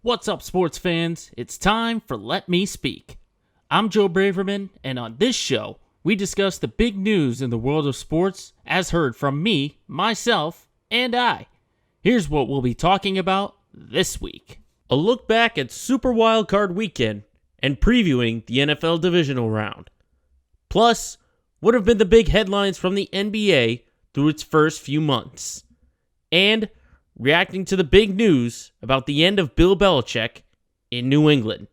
What's up, sports fans? It's time for Let Me Speak. I'm Joe Braverman, and on this show, we discuss the big news in the world of sports as heard from me, myself, and I. Here's what we'll be talking about this week. A look back at Super Wildcard Weekend and previewing the NFL Divisional Round. Plus, what have been the big headlines from the NBA through its first few months. And reacting to the big news about the end of Bill Belichick in New England.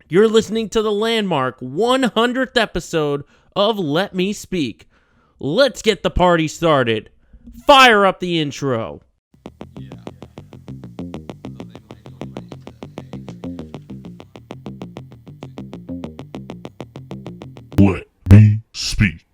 You're listening to the landmark 100th episode of Let Me Speak. Let's get the party started. Fire up the intro. Let me speak.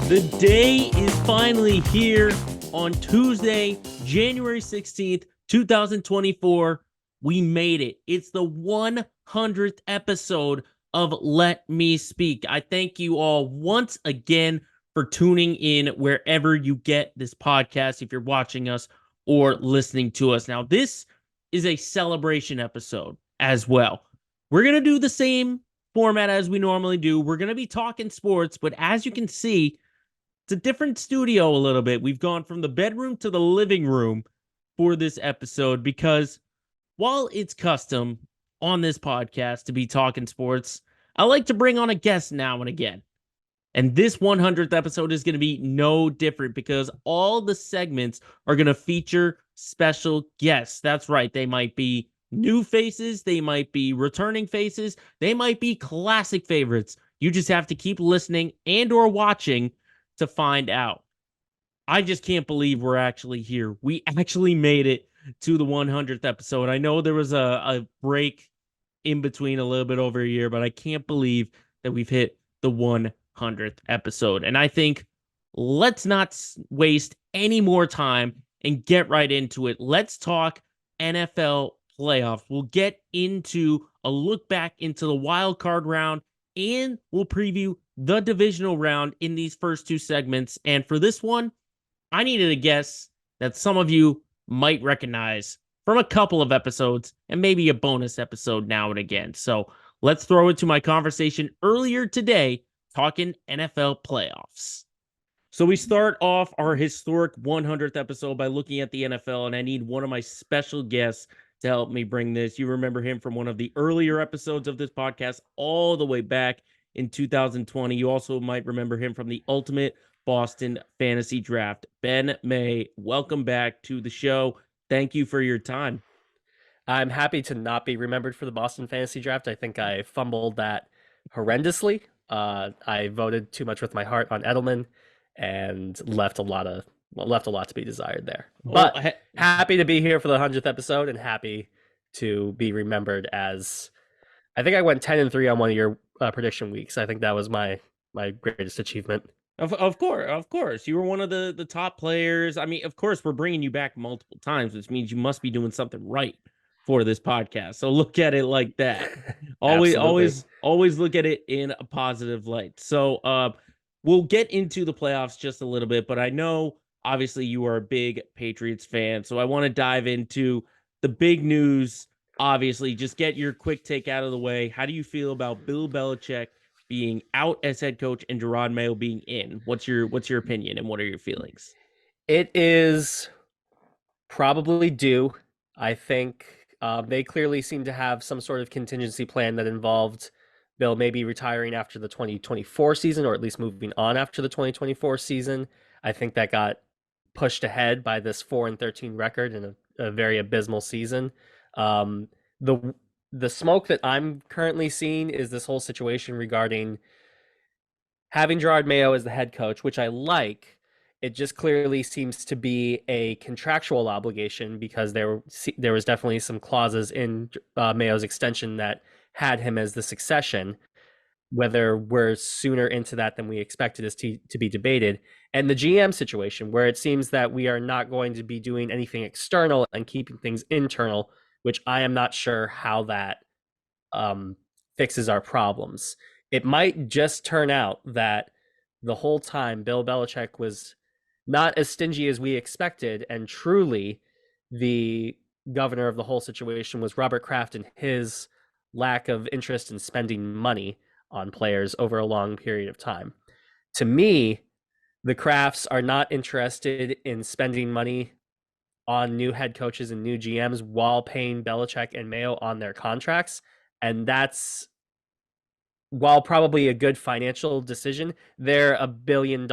The day is finally here on Tuesday, January 16th, 2024. We made it. It's the 100th episode of Let Me Speak. I thank you all once again for tuning in wherever you get this podcast, if you're watching us or listening to us. Now, this is a celebration episode as well. We're going to do the same format as we normally do. We're going to be talking sports, but as you can see, it's a different studio a little bit. We've gone from the bedroom to the living room for this episode because while it's custom on this podcast to be talking sports, I like to bring on a guest now and again. And this 100th episode is going to be no different because all the segments are going to feature special guests. That's right. They might be new faces. They might be returning faces. They might be classic favorites. You just have to keep listening and or watching to find out. I just can't believe we're actually here. We actually made it to the 100th episode. I know there was a break in between a little bit over a year, but I can't believe that we've hit the 100th episode. And I think let's not waste any more time and get right into it. Let's talk NFL playoffs. We'll get into a look back into the wild card round, and we'll preview the divisional round in these first two segments. And for this one, I needed a guest that some of you might recognize from a couple of episodes and maybe a bonus episode now and again. So let's throw it to my conversation earlier today talking NFL playoffs. So we start off our historic 100th episode by looking at the NFL, and I need one of my special guests to help me bring this. You remember him from one of the earlier episodes of this podcast all the way back in 2020. You also might remember him from the Ultimate Boston Fantasy Draft. Ben May, welcome back to the show. Thank you for your time. I'm happy to not be remembered for the Boston Fantasy Draft. I think I fumbled that horrendously. I voted too much with my heart on Edelman and left a lot to be desired there. But happy to be here for the 100th episode and happy to be remembered as, I think I went 10-3 on one of your prediction weeks. I think that was my greatest achievement. Of course. You were one of the top players. I mean, of course, we're bringing you back multiple times, which means you must be doing something right for this podcast. So look at it like that. always look at it in a positive light. So we'll get into the playoffs just a little bit, but I know obviously you are a big Patriots fan. So I want to dive into the big news. Obviously, just get your quick take out of the way. How do you feel about Bill Belichick being out as head coach and Jerod Mayo being in? What's your opinion and what are your feelings? It is probably due. I think they clearly seem to have some sort of contingency plan that involved Bill maybe retiring after the 2024 season, or at least moving on after the 2024 season. I think that got pushed ahead by this 4-13 record and a very abysmal season. The smoke that I'm currently seeing is this whole situation regarding having Jerod Mayo as the head coach, which I like. It just clearly seems to be a contractual obligation because there was definitely some clauses in Mayo's extension that had him as the succession. Whether we're sooner into that than we expected is to be debated. And the GM situation, where it seems that we are not going to be doing anything external and keeping things internal, which I am not sure how that fixes our problems. it might just turn out that the whole time Bill Belichick was not as stingy as we expected, and truly the governor of the whole situation was Robert Kraft and his lack of interest in spending money on players over a long period of time. To me, the Krafts are not interested in spending money on new head coaches and new GMs while paying Belichick and Mayo on their contracts. And that's, while probably a good financial decision, they're $1 billion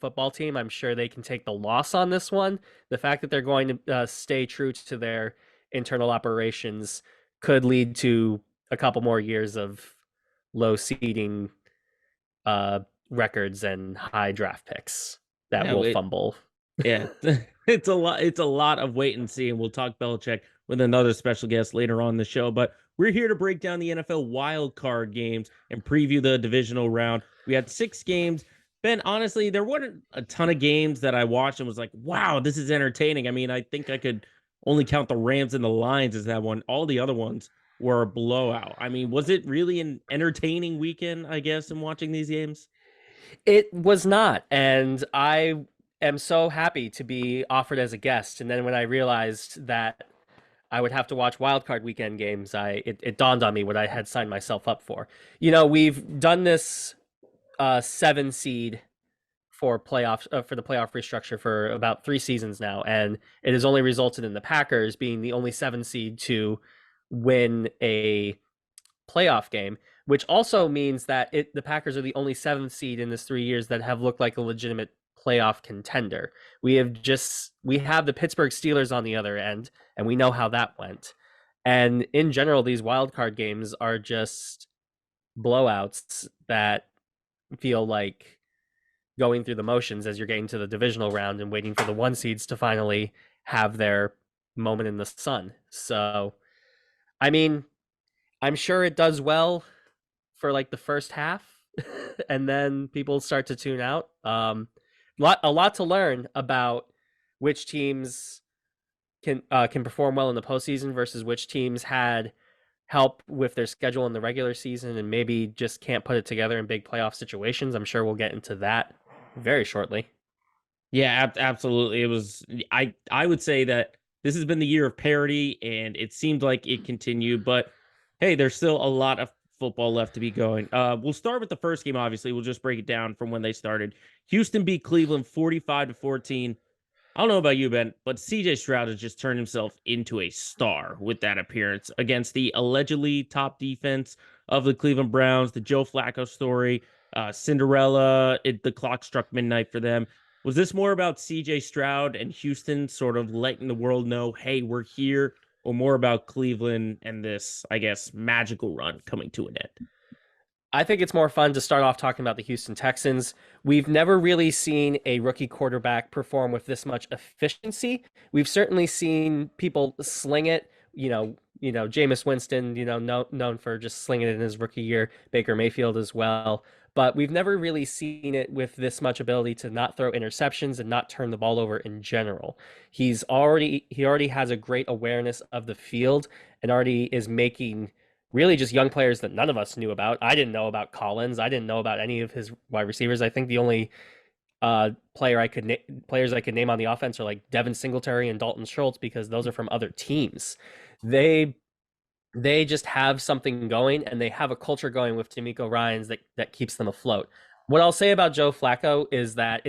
football team. I'm sure they can take the loss on this one. The fact that they're going to stay true to their internal operations could lead to a couple more years of low seeding records and high draft picks that No, will fumble. yeah, it's a lot. It's a lot of wait and see, and we'll talk Belichick with another special guest later on in the show. But we're here to break down the NFL wild card games and preview the divisional round. We had 6 games. Ben, honestly, there weren't a ton of games that I watched and was like, "Wow, this is entertaining." I mean, I think I could only count the Rams and the Lions as that one. All the other ones were a blowout. I mean, was it really an entertaining weekend, I guess, in watching these games? It was not, and I am so happy to be offered as a guest. And then when I realized that I would have to watch wildcard weekend games, it dawned on me what I had signed myself up for. You know, we've done this 7 seed for playoffs for the playoff restructure for about 3 seasons now, and it has only resulted in the Packers being the only 7 seed to win a playoff game, which also means that the Packers are the only 7th seed in this 3 years that have looked like a legitimate playoff contender. We have the Pittsburgh Steelers on the other end, and we know how that went. And in general, these wild card games are just blowouts that feel like going through the motions as you're getting to the divisional round and waiting for the 1 seeds to finally have their moment in the sun. So, I mean, I'm sure it does well for like the first half, and then people start to tune out. A lot to learn about which teams can perform well in the postseason versus which teams had help with their schedule in the regular season and maybe just can't put it together in big playoff situations. I'm sure we'll get into that very shortly. Yeah, absolutely. It was. I would say that this has been the year of parity, and it seemed like it continued. But hey, there's still a lot of football left to be going. We'll start with the first game. Obviously, we'll just break it down from when they started. Houston beat Cleveland 45-14. I don't know about you, Ben, but CJ Stroud has just turned himself into a star with that appearance against the allegedly top defense of the Cleveland Browns. The Joe Flacco story, Cinderella. The clock struck midnight for them. Was this more about CJ Stroud and Houston sort of letting the world know, hey, we're here, or more about Cleveland and this, I guess, magical run coming to an end? I think it's more fun to start off talking about the Houston Texans. We've never really seen a rookie quarterback perform with this much efficiency. We've certainly seen people sling it. Jameis Winston, known for just slinging it in his rookie year. Baker Mayfield as well. But we've never really seen it with this much ability to not throw interceptions and not turn the ball over in general. He already has a great awareness of the field and already is making really just young players that none of us knew about. I didn't know about Collins. I didn't know about any of his wide receivers. I think the only players I could name on the offense are like Devin Singletary and Dalton Schultz, because those are from other teams. They just have something going, and they have a culture going with D'Amico Ryans that keeps them afloat. What I'll say about Joe Flacco is that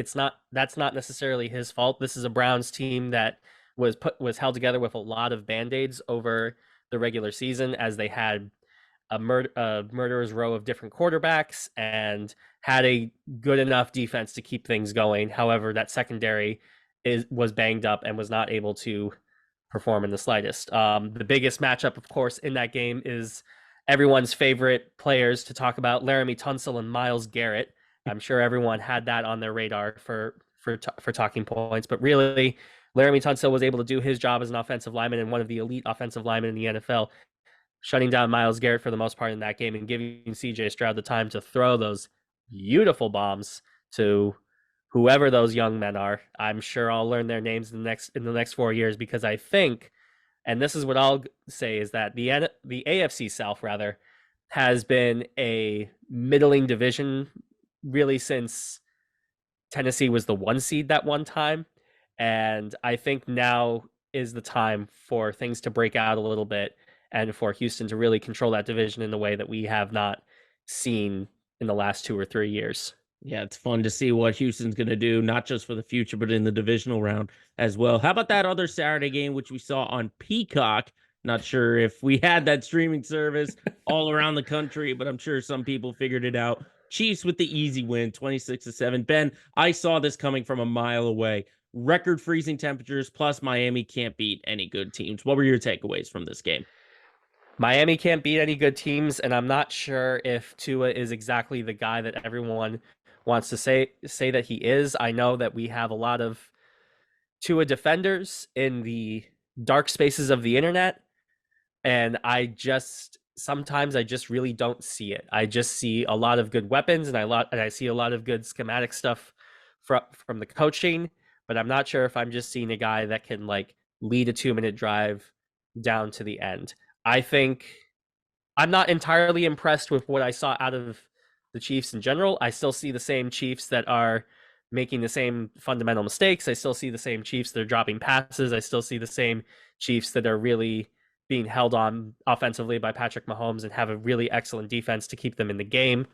that's not necessarily his fault. This is a Browns team that was held together with a lot of band-aids over the regular season, as they had a murderer's row of different quarterbacks and had a good enough defense to keep things going. However, that secondary was banged up and was not able to perform in the slightest. The biggest matchup, of course, in that game is everyone's favorite players to talk about, Laramie Tunsil and Myles Garrett. I'm sure everyone had that on their radar for talking points, but really, Laramie Tunsil was able to do his job as an offensive lineman and one of the elite offensive linemen in the NFL, shutting down Myles Garrett for the most part in that game and giving CJ Stroud the time to throw those beautiful bombs to whoever those young men are. I'm sure I'll learn their names in the next 4 years, because I think, and this is what I'll say, is that the AFC South rather has been a middling division really since Tennessee was the 1 seed that one time. And I think now is the time for things to break out a little bit and for Houston to really control that division in the way that we have not seen in the last 2 or 3 years. Yeah, it's fun to see what Houston's going to do, not just for the future, but in the divisional round as well. How about that other Saturday game, which we saw on Peacock? Not sure if we had that streaming service all around the country, but I'm sure some people figured it out. Chiefs with the easy win, 26-7. Ben, I saw this coming from a mile away. Record freezing temperatures, plus Miami can't beat any good teams. What were your takeaways from this game? Miami can't beat any good teams, and I'm not sure if Tua is exactly the guy that everyone wants to say that he is. I know that we have a lot of Tua defenders in the dark spaces of the internet, and I just really don't see it. I just see a lot of good weapons, and I see a lot of good schematic stuff from the coaching, but I'm not sure if I'm just seeing a guy that can like lead a 2 minute drive down to the end. I think I'm not entirely impressed with what I saw out of the Chiefs in general. I still see the same Chiefs that are making the same fundamental mistakes. I still see the same Chiefs that are dropping passes. I still see the same Chiefs that are really being held on offensively by Patrick Mahomes and have a really excellent defense to keep them in the game.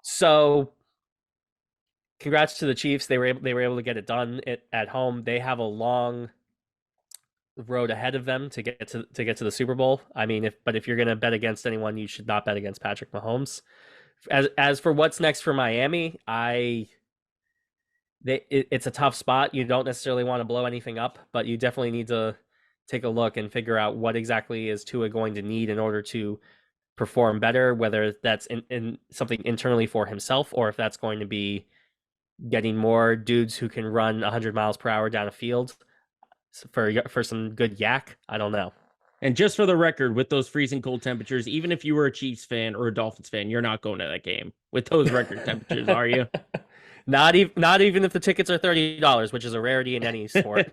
So congrats to the Chiefs. They were able to get it done at home. They have a long road ahead of them to get to the Super Bowl. I mean, if you're going to bet against anyone, you should not bet against Patrick Mahomes. As for what's next for Miami, it's a tough spot. You don't necessarily want to blow anything up, but you definitely need to take a look and figure out what exactly is Tua going to need in order to perform better, whether that's in something internally for himself or if that's going to be getting more dudes who can run 100 miles per hour down a field for some good yak. I don't know. And just for the record, with those freezing cold temperatures, even if you were a Chiefs fan or a Dolphins fan, you're not going to that game with those record temperatures, are you? Not even if the tickets are $30, which is a rarity in any sport.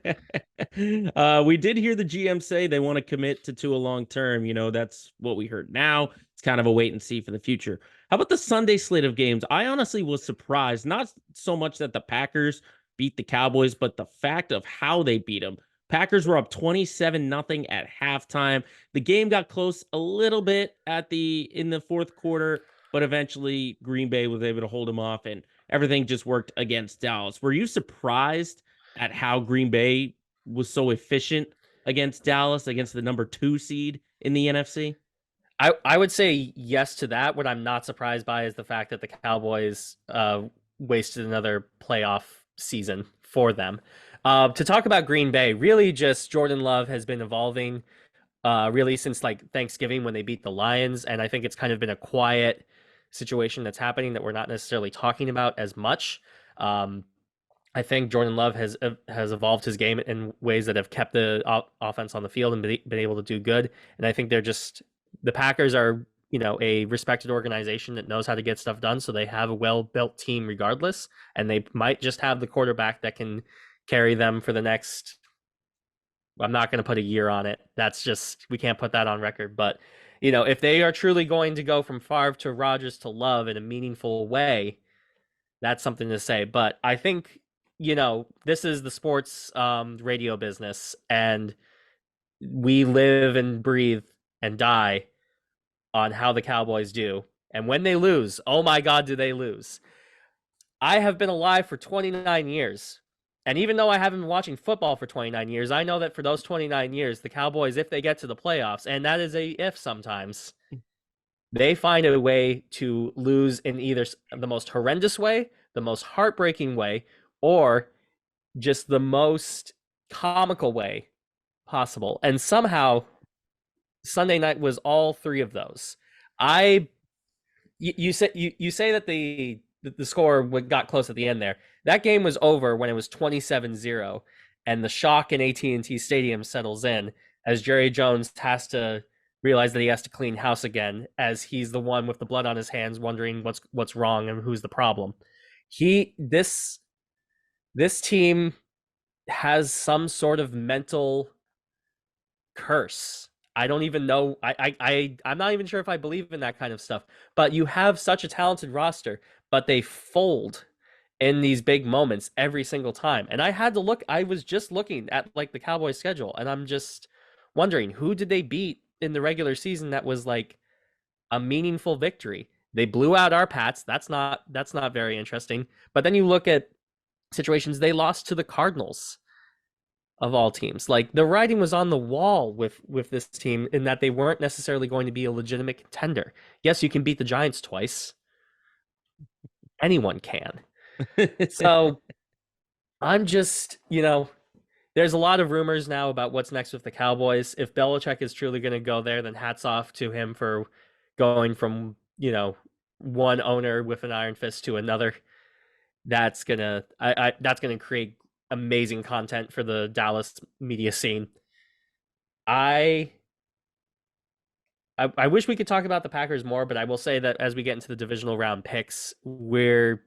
We did hear the GM say they want to commit to Tua long term. You know, that's what we heard now. It's kind of a wait and see for the future. How about the Sunday slate of games? I honestly was surprised, not so much that the Packers beat the Cowboys, but the fact of how they beat them. Packers were up 27-0 at halftime. The game got close a little bit in the fourth quarter, but eventually Green Bay was able to hold them off and everything just worked against Dallas. Were you surprised at how Green Bay was so efficient against Dallas, against the number 2 seed in the NFC? I would say yes to that. What I'm not surprised by is the fact that the Cowboys wasted another playoff season for them. To talk about Green Bay, really just Jordan Love has been evolving really since like Thanksgiving when they beat the Lions. And I think it's kind of been a quiet situation that's happening that we're not necessarily talking about as much. I think Jordan Love has evolved his game in ways that have kept the offense on the field and been able to do good. And I think the Packers are, a respected organization that knows how to get stuff done. So they have a well-built team regardless, and they might just have the quarterback that can carry them for the next, I'm not going to put a year on it. That's just, we can't put that on record. But, if they are truly going to go from Favre to Rodgers to Love in a meaningful way, that's something to say. But I think, this is the sports radio business, and we live and breathe and die on how the Cowboys do. And when they lose, oh my God, do they lose. I have been alive for 29 years. And even though I haven't been watching football for 29 years, I know that for those 29 years, the Cowboys, if they get to the playoffs, and that is a if sometimes, they find a way to lose in either the most horrendous way, the most heartbreaking way, or just the most comical way possible. And somehow Sunday night was all three of those. You say that the score got close at the end there. That game was over when it was 27-0, and the shock in AT&T Stadium settles in as Jerry Jones has to realize that he has to clean house again, as he's the one with the blood on his hands wondering what's wrong and who's the problem. This team has some sort of mental curse. I don't even know. I'm not even sure if I believe in that kind of stuff. But you have such a talented roster, but they fold in these big moments every single time. And I had to look. I was just looking at like the Cowboys schedule, and I'm just wondering who did they beat in the regular season that was like a meaningful victory. They blew out our Pats. That's not very interesting. But then you look at situations they lost to the Cardinals of all teams. Like the writing was on the wall with this team in that they weren't necessarily going to be a legitimate contender. Yes, you can beat the Giants twice. Anyone can. So I'm just, there's a lot of rumors now about what's next with the Cowboys. If Belichick is truly going to go there, then hats off to him for going from, one owner with an iron fist to another. That's gonna create amazing content for the Dallas media scene. I I wish we could talk about the Packers more, but I will say that as we get into the divisional round picks, we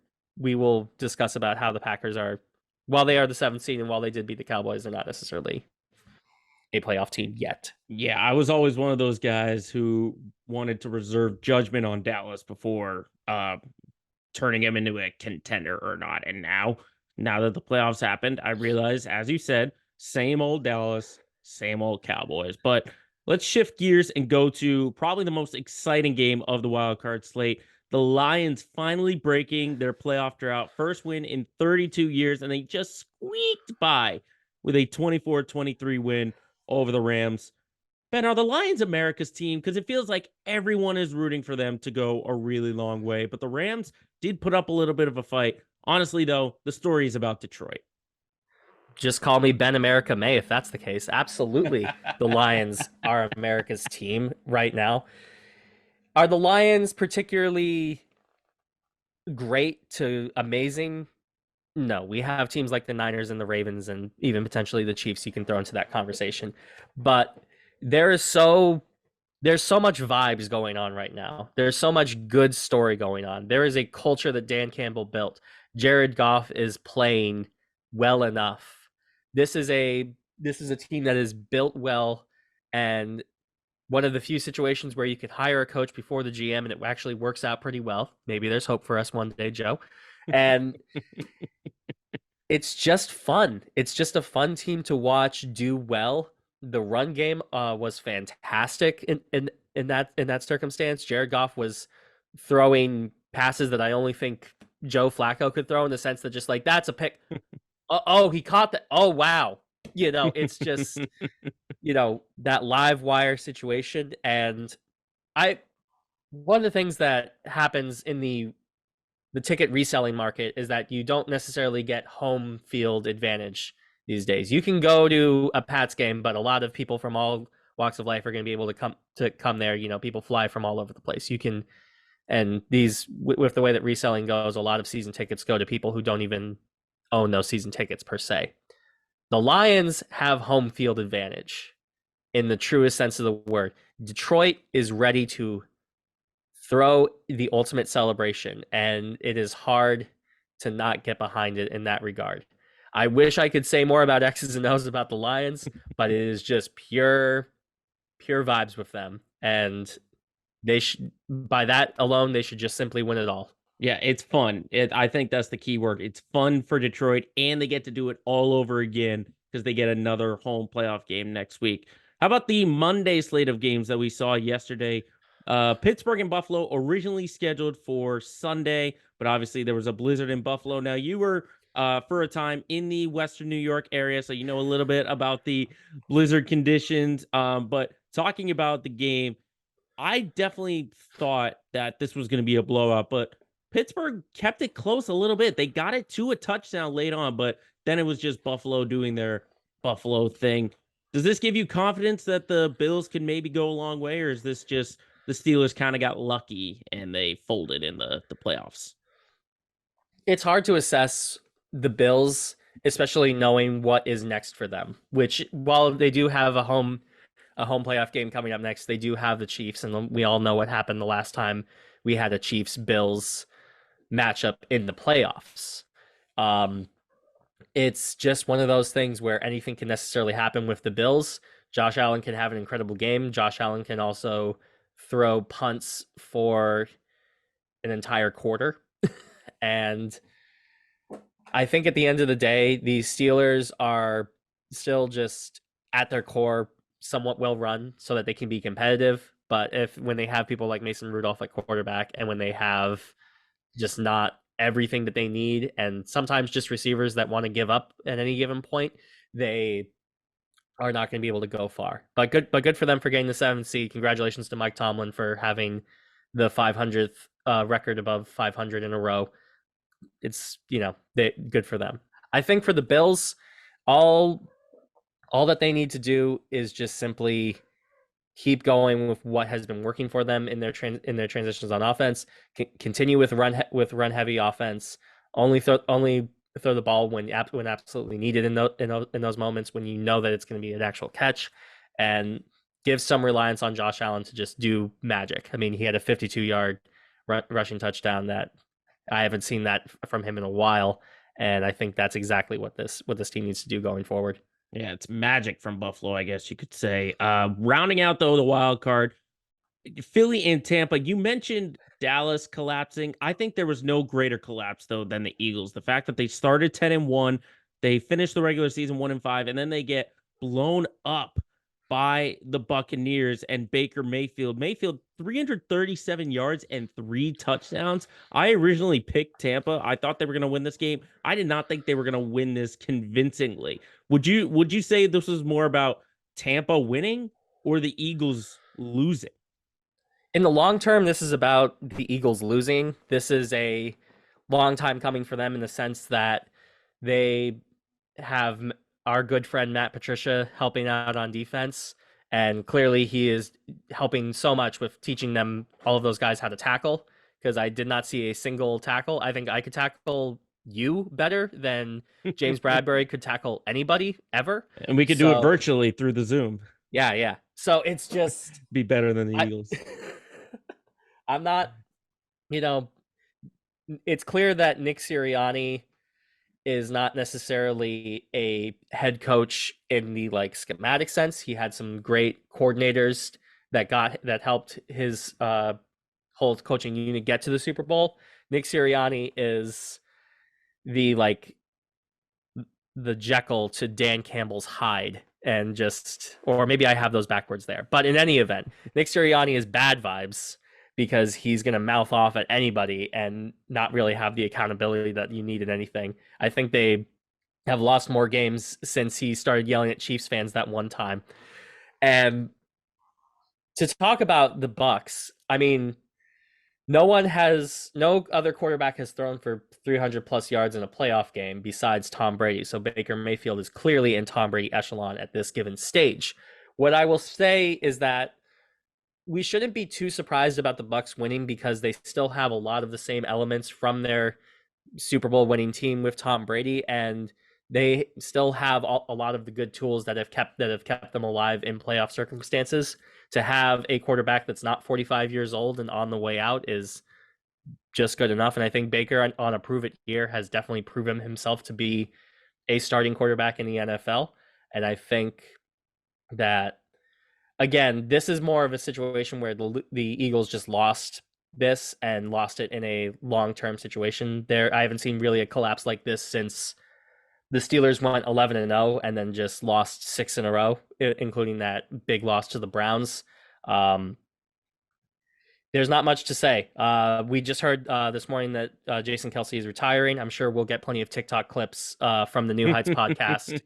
will discuss about how the Packers are, while they are the seventh seed and while they did beat the Cowboys, they're not necessarily a playoff team yet. Yeah, I was always one of those guys who wanted to reserve judgment on Dallas before turning him into a contender or not. And now that the playoffs happened, I realize, as you said, same old Dallas, same old Cowboys. But let's shift gears and go to probably the most exciting game of the wild card slate. The Lions finally breaking their playoff drought. First win in 32 years, and they just squeaked by with a 24-23 win over the Rams. Ben, are the Lions America's team? Because it feels like everyone is rooting for them to go a really long way. But the Rams did put up a little bit of a fight. Honestly, though, the story is about Detroit. Just call me Ben America May if that's the case. Absolutely, the Lions are America's team right now. Are the Lions particularly great to amazing? No, we have teams like the Niners and the Ravens and even potentially the Chiefs you can throw into that conversation. But there's so much vibes going on right now. There's so much good story going on. There is a culture that Dan Campbell built. Jared Goff is playing well enough. This is a team that is built well, and one of the few situations where you could hire a coach before the GM and it actually works out pretty well. Maybe there's hope for us one day, Joe. And it's just fun. It's just a fun team to watch do well. The run game was fantastic in that circumstance. Jared Goff was throwing passes that I only think Joe Flacco could throw, in the sense that just like, that's a pick. Oh, he caught that. Oh, wow. It's just, that live wire situation. And one of the things that happens in the ticket reselling market is that you don't necessarily get home field advantage these days. You can go to a Pats game, but a lot of people from all walks of life are going to be able to come there. People fly from all over the place. You can, and these, with the way that reselling goes, a lot of season tickets go to people who don't even own those season tickets per se. The Lions have home field advantage in the truest sense of the word. Detroit is ready to throw the ultimate celebration, and it is hard to not get behind it in that regard. I wish I could say more about X's and O's about the Lions, but it is just pure vibes with them. And they should, by that alone, they should just simply win it all. Yeah, it's fun. I think that's the key word. It's fun for Detroit, and they get to do it all over again because they get another home playoff game next week. How about the Monday slate of games that we saw yesterday? Pittsburgh and Buffalo originally scheduled for Sunday, but obviously there was a blizzard in Buffalo. Now, you were for a time in the Western New York area, so you know a little bit about the blizzard conditions. But talking about the game, I definitely thought that this was going to be a blowout, but Pittsburgh kept it close a little bit. They got it to a touchdown late on, but then it was just Buffalo doing their Buffalo thing. Does this give you confidence that the Bills can maybe go a long way, or is this just the Steelers kind of got lucky and they folded in the playoffs? It's hard to assess the Bills, especially knowing what is next for them, which, while they do have a home playoff game coming up next, they do have the Chiefs, and we all know what happened the last time we had a Chiefs-Bills matchup in the playoffs. It's just one of those things where anything can necessarily happen with the Bills. Josh Allen can have an incredible game. Josh Allen can also throw punts for an entire quarter. And I think at the end of the day, the Steelers are still just at their core somewhat well run so that they can be competitive. But when they have people like Mason Rudolph at quarterback, and when they have just not everything that they need, and sometimes just receivers that want to give up at any given point, they are not going to be able to go far. But good for them for getting the 7th seed. Congratulations to Mike Tomlin for having the 500th record above 500 in a row. It's, good for them. I think for the Bills, all that they need to do is just simply keep going with what has been working for them in their transitions on offense. Continue with run heavy offense. Only throw the ball when absolutely needed in those moments when you know that it's going to be an actual catch, and give some reliance on Josh Allen to just do magic. I mean, he had a 52-yard rushing touchdown that I haven't seen that from him in a while, and I think that's exactly what this team needs to do going forward. Yeah, it's magic from Buffalo, I guess you could say. Rounding out, though, the wild card, Philly and Tampa. You mentioned Dallas collapsing. I think there was no greater collapse, though, than the Eagles. The fact that they started 10-1, they finished the regular season 1-5, and then they get blown up by the Buccaneers and Baker Mayfield. 337 yards and 3 touchdowns. I originally picked Tampa. I thought they were going to win this game. I did not think they were going to win this convincingly. Would you say this was more about Tampa winning or the Eagles losing? In the long term, this is about the Eagles losing. This is a long time coming for them in the sense that they have our good friend Matt Patricia helping out on defense, and clearly he is helping so much with teaching them, all of those guys, how to tackle, because I did not see a single tackle. I think I could tackle you better than James Bradbury could tackle anybody ever. And we could do it virtually through the Zoom. Yeah. So it's just be better than the Eagles. I'm not, it's clear that Nick Sirianni is not necessarily a head coach in the schematic sense. He had some great coordinators that helped his whole coaching unit get to the Super Bowl. Nick Sirianni is the Jekyll to Dan Campbell's Hyde, and or maybe I have those backwards there. But in any event, Nick Sirianni is bad vibes because he's going to mouth off at anybody and not really have the accountability that you need in anything. I think they have lost more games since he started yelling at Chiefs fans that one time. And to talk about the Bucs, I mean, no other quarterback has thrown for 300 plus yards in a playoff game besides Tom Brady. So Baker Mayfield is clearly in Tom Brady echelon at this given stage. What I will say is that we shouldn't be too surprised about the Bucs winning, because they still have a lot of the same elements from their Super Bowl winning team with Tom Brady, and they still have a lot of the good tools that have kept them alive in playoff circumstances. To have a quarterback that's not 45 years old and on the way out is just good enough. And I think Baker, on a prove it year, has definitely proven himself to be a starting quarterback in the NFL. And I think that, again, this is more of a situation where the Eagles just lost this and lost it in a long-term situation. I haven't seen really a collapse like this since the Steelers went 11-0 and then just lost 6 in a row, including that big loss to the Browns. There's not much to say. We just heard this morning that Jason Kelce is retiring. I'm sure we'll get plenty of TikTok clips from the New Heights podcast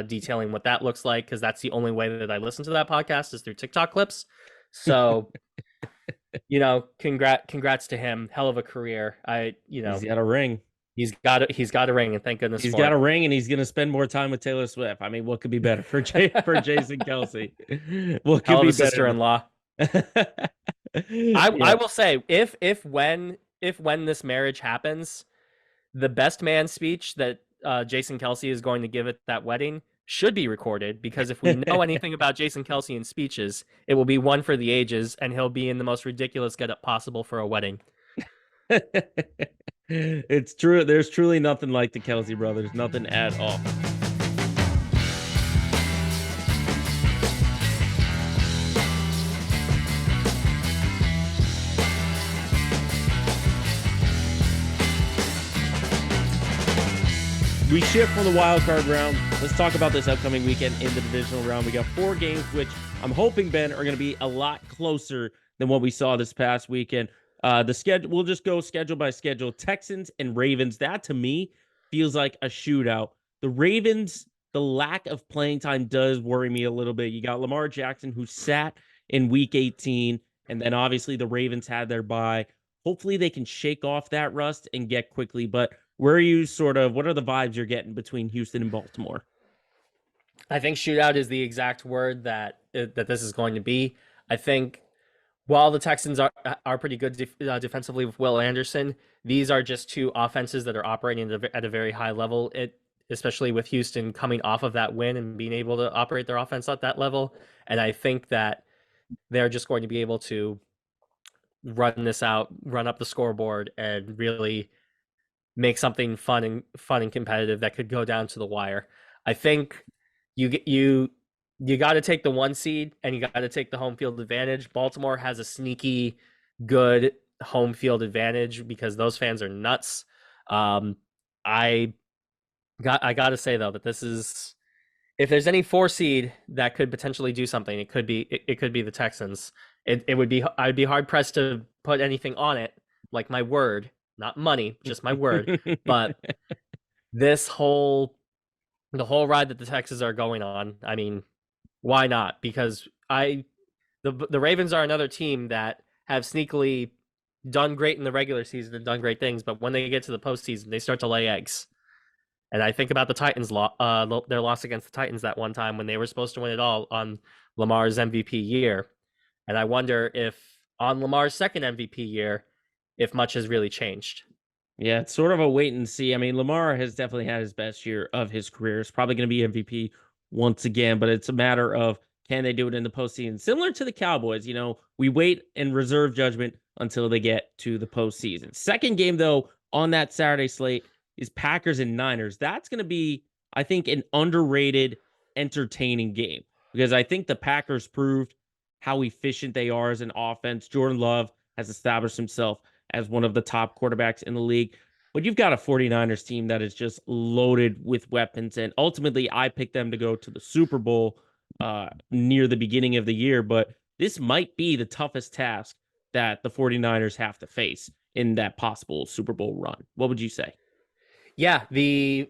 detailing what that looks like, because that's the only way that I listen to that podcast is through TikTok clips. So, congrats to him. Hell of a career. He's got a ring. He's got a ring, and thank goodness he's got a ring, and he's going to spend more time with Taylor Swift. I mean, what could be better for Jason Kelce? What could be sister-in-law? I will say, if when this marriage happens, the best man speech that Jason Kelce is going to give at that wedding should be recorded, because if we know anything about Jason Kelce in speeches, it will be one for the ages, and he'll be in the most ridiculous getup possible for a wedding. It's true. There's truly nothing like the Kelce brothers. Nothing at all. we shift from the wild card round. Let's talk about this upcoming weekend in the divisional round. We got 4 games, which I'm hoping, Ben, are going to be a lot closer than what we saw this past weekend. The schedule, we'll just go schedule by schedule. Texans and Ravens. That to me feels like a shootout. The Ravens, the lack of playing time does worry me a little bit. You got Lamar Jackson, who sat in week 18, and then obviously the Ravens had their bye. Hopefully they can shake off that rust and get quickly. But where are you what are the vibes you're getting between Houston and Baltimore? I think shootout is the exact word that this is going to be. I think while the Texans are pretty good defensively with Will Anderson, these are just two offenses that are operating at a very high level. Especially with Houston coming off of that win and being able to operate their offense at that level. And I think that they're just going to be able to run this out, run up the scoreboard, and really make something fun and competitive that could go down to the wire. I think you got to take the 1 seed and you got to take the home field advantage. Baltimore has a sneaky good home field advantage because those fans are nuts. I got to say though that this is, if there's any 4 seed that could potentially do something, it could be the Texans. I'd be hard pressed to put anything on it, like my word, not money, just my word. But the whole ride that the Texans are going on, I mean, why not? Because the Ravens are another team that have sneakily done great in the regular season and done great things, but when they get to the postseason, they start to lay eggs. And I think about the Titans' their loss against the Titans that one time when they were supposed to win it all on Lamar's MVP year. And I wonder if on Lamar's second MVP year, if much has really changed. Yeah, it's sort of a wait and see. I mean, Lamar has definitely had his best year of his career. It's probably going to be MVP once again, but it's a matter of can they do it in the postseason? Similar to the Cowboys, we wait and reserve judgment until they get to the postseason. Second game, though, on that Saturday slate is Packers and Niners. That's going to be, I think, an underrated, entertaining game because I think the Packers proved how efficient they are as an offense. Jordan Love has established himself as one of the top quarterbacks in the league. But you've got a 49ers team that is just loaded with weapons. And ultimately, I picked them to go to the Super Bowl near the beginning of the year. But this might be the toughest task that the 49ers have to face in that possible Super Bowl run. What would you say? Yeah, the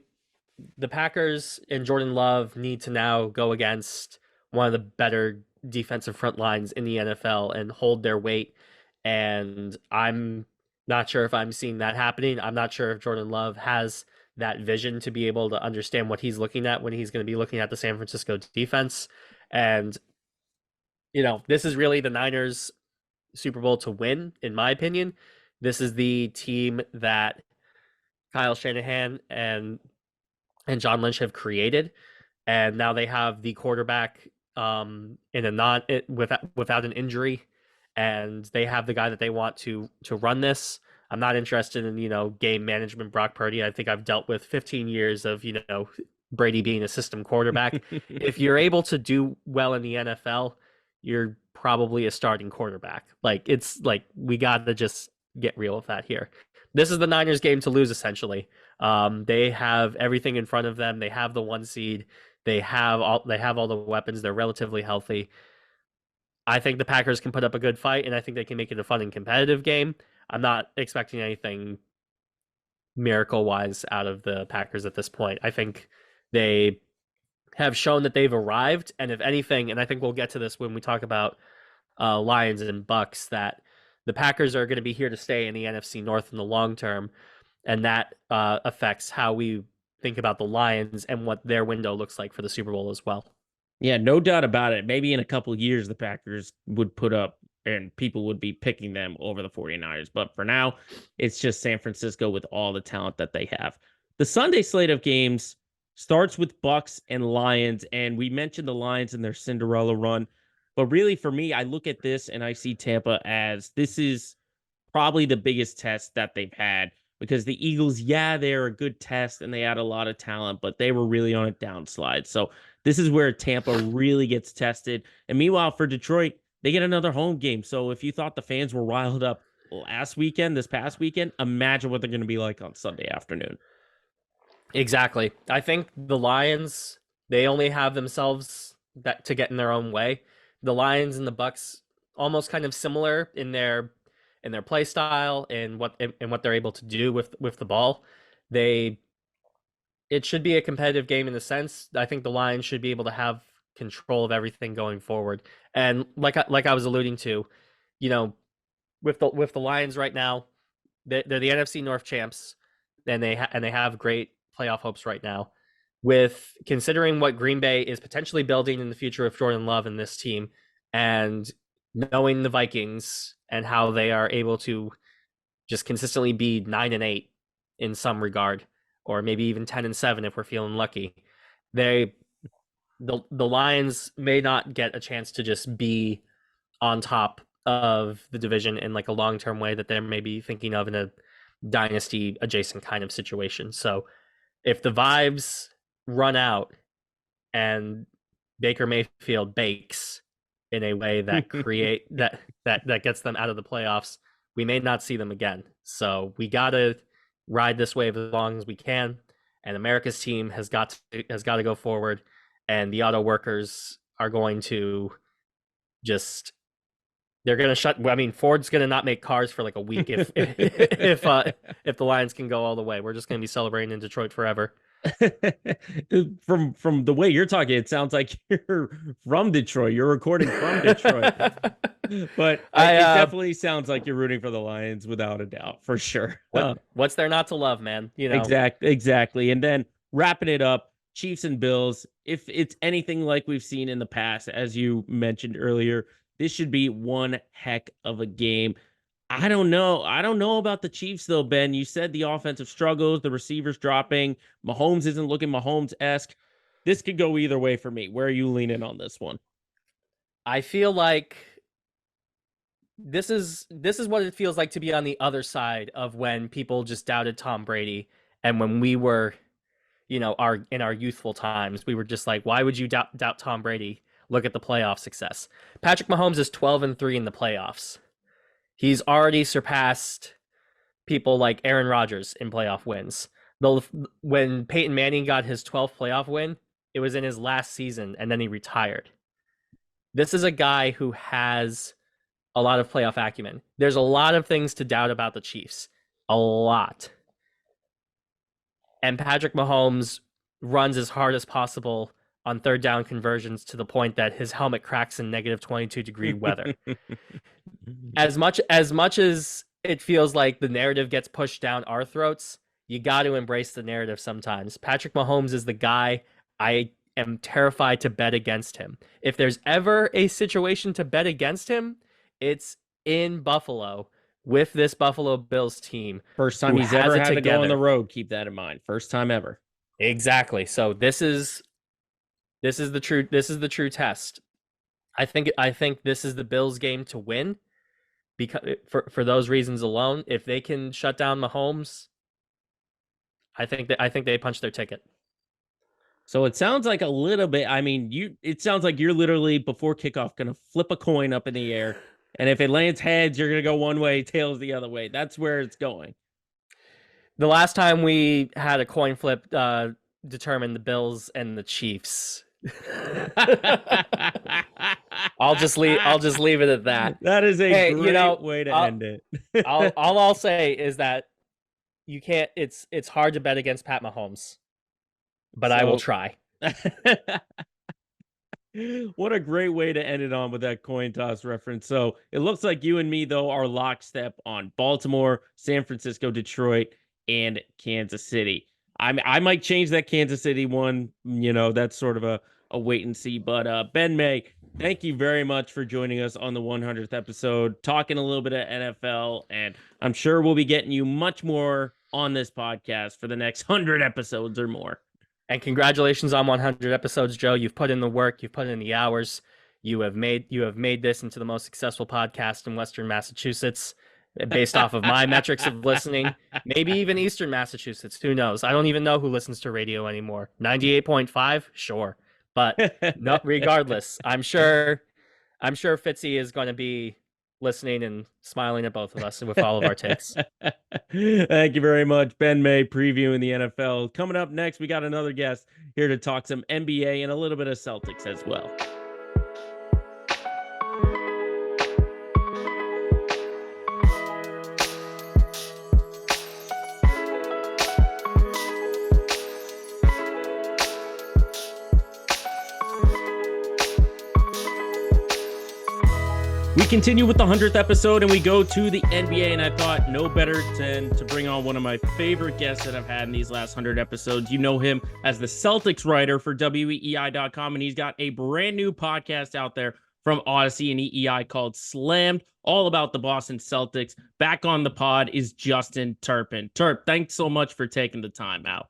Packers and Jordan Love need to now go against one of the better defensive front lines in the NFL and hold their weight. And I'm not sure if I'm seeing that happening. I'm not sure if Jordan Love has that vision to be able to understand what he's looking at when he's going to be looking at the San Francisco defense. And, this is really the Niners' Super Bowl to win, in my opinion. This is the team that Kyle Shanahan and John Lynch have created, and now they have the quarterback without an injury, and they have the guy that they want to run this. I'm not interested in game management Brock Purdy. I think I've dealt with 15 years of Brady being a system quarterback. If you're able to do well in the NFL, you're probably a starting quarterback. We got to just get real with that here. This is the Niners game to lose, essentially. They have everything in front of them. They have the 1 seed. They have all the weapons. They're relatively healthy. I think the Packers can put up a good fight, and I think they can make it a fun and competitive game. I'm not expecting anything miracle-wise out of the Packers at this point. I think they have shown that they've arrived, and if anything, and I think we'll get to this when we talk about Lions and Bucks, that the Packers are going to be here to stay in the NFC North in the long term, and that affects how we think about the Lions and what their window looks like for the Super Bowl as well. Yeah, no doubt about it. Maybe in a couple of years, the Packers would put up and people would be picking them over the 49ers. But for now, it's just San Francisco with all the talent that they have. The Sunday slate of games starts with Bucks and Lions. And we mentioned the Lions and their Cinderella run. But really, for me, I look at this and I see Tampa as this is probably the biggest test that they've had because the Eagles, they're a good test and they had a lot of talent, but they were really on a downslide. So this is where Tampa really gets tested. And meanwhile, for Detroit, they get another home game. So if you thought the fans were riled up this past weekend, imagine what they're going to be like on Sunday afternoon. Exactly. I think the Lions, they only have themselves that to get in their own way. The Lions and the Bucks almost kind of similar in their play style and what they're able to do with the ball. They it should be a competitive game in the sense. I think the Lions should be able to have control of everything going forward. And like I was alluding to, you know, with the Lions right now, they're the NFC North champs, and they have great playoff hopes right now. With considering what Green Bay is potentially building in the future with Jordan Love and this team, and knowing the Vikings and how they are able to just consistently be 9-8 in some regard, or maybe even 10-7 if we're feeling lucky. They the Lions may not get a chance to just be on top of the division in like a long-term way that they're maybe thinking of in a dynasty adjacent kind of situation. So if the vibes run out and Baker Mayfield bakes in a way that create that gets them out of the playoffs, we may not see them again. So we gotta ride this wave as long as we can. And America's team has got to go forward, and the auto workers are going to just they're going to shut. I mean, Ford's going to not make cars for like a week if the Lions can go all the way. We're just going to be celebrating in Detroit forever. From the way you're talking, it sounds like you're from Detroit. You're recording from Detroit, but it definitely sounds like you're rooting for the Lions without a doubt, for sure. What's there not to love, man? You know, exactly. And then wrapping it up, Chiefs and Bills. If it's anything like we've seen in the past, as you mentioned earlier, this should be one heck of a game. I don't know. I don't know about the Chiefs, though, Ben. You said the offensive struggles, the receivers dropping. Mahomes isn't looking Mahomes-esque. This could go either way for me. Where are you leaning on this one? I feel like this is what it feels like to be on the other side of when people just doubted Tom Brady, and when we were, you know, in our youthful times, we were just like, why would you doubt Tom Brady? Look at the playoff success. Patrick Mahomes is 12-3 in the playoffs. He's already surpassed people like Aaron Rodgers in playoff wins. When Peyton Manning got his 12th playoff win, it was in his last season, and then he retired. This is a guy who has a lot of playoff acumen. There's a lot of things to doubt about the Chiefs. A lot. And Patrick Mahomes runs as hard as possible on third down conversions to the point that his helmet cracks in negative 22-degree weather. as much as it feels like the narrative gets pushed down our throats, you got to embrace the narrative sometimes. Patrick Mahomes is the guy. I am terrified to bet against him. If there's ever a situation to bet against him, it's in Buffalo with this Buffalo Bills team. First time he's ever had to go on the road. Keep that in mind. First time ever. Exactly. So this is the true test. I think this is the Bills game to win, because for those reasons alone. If they can shut down Mahomes, I think they punch their ticket. So it sounds like a little bit. I mean, it sounds like you're literally before kickoff going to flip a coin up in the air, and if it lands heads, you're going to go one way, tails the other way. That's where it's going. The last time we had a coin flip determined the Bills and the Chiefs. I'll just leave it at that. That is a great way to end it. all I'll say is that you can't. It's hard to bet against Pat Mahomes, but I will try. What a great way to end it on with that coin toss reference. So it looks like you and me, though, are lockstep on Baltimore, San Francisco, Detroit, and Kansas City. I might change that Kansas City one. You know, that's sort of a wait and see. But Ben May, thank you very much for joining us on the 100th episode, talking a little bit of NFL. And I'm sure we'll be getting you much more on this podcast for the next 100 episodes or more. And congratulations on 100 episodes, Joe. You've put in the work. You've put in the hours. You have made this into the most successful podcast in Western Massachusetts, based off of my metrics of listening. Maybe even Eastern Massachusetts. Who knows? I don't even know who listens to radio anymore. 98.5? Sure. But no, regardless, I'm sure Fitzy is going to be listening and smiling at both of us with all of our takes. Thank you very much. Ben May previewing the NFL. Coming up next, we got another guest here to talk some NBA and a little bit of Celtics as well. We continue with the 100th episode and we go to the NBA, and I thought no better than to bring on one of my favorite guests that I've had in these last 100 episodes. You know him as the Celtics writer for WEEI.com, and he's got a brand new podcast out there from Odyssey and EEI called Slammed, all about the Boston Celtics. Back on the pod is Justin Turpin. Turp, thanks so much for taking the time out.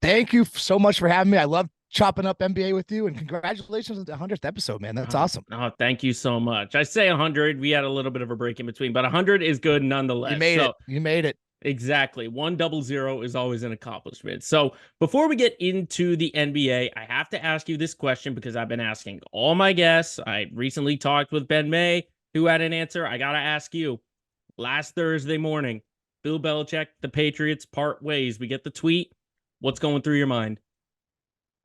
Thank you so much for having me. I love chopping up NBA with you, and congratulations on the 100th episode, man. That's awesome. Oh, thank you so much. I say 100. We had a little bit of a break in between, but 100 is good nonetheless. You made it. You made it. Exactly. 100 is always an accomplishment. So before we get into the NBA, I have to ask you this question because I've been asking all my guests. I recently talked with Ben May, who had an answer. I got to ask you. Last Thursday morning, Bill Belichick, the Patriots part ways. We get the tweet. What's going through your mind?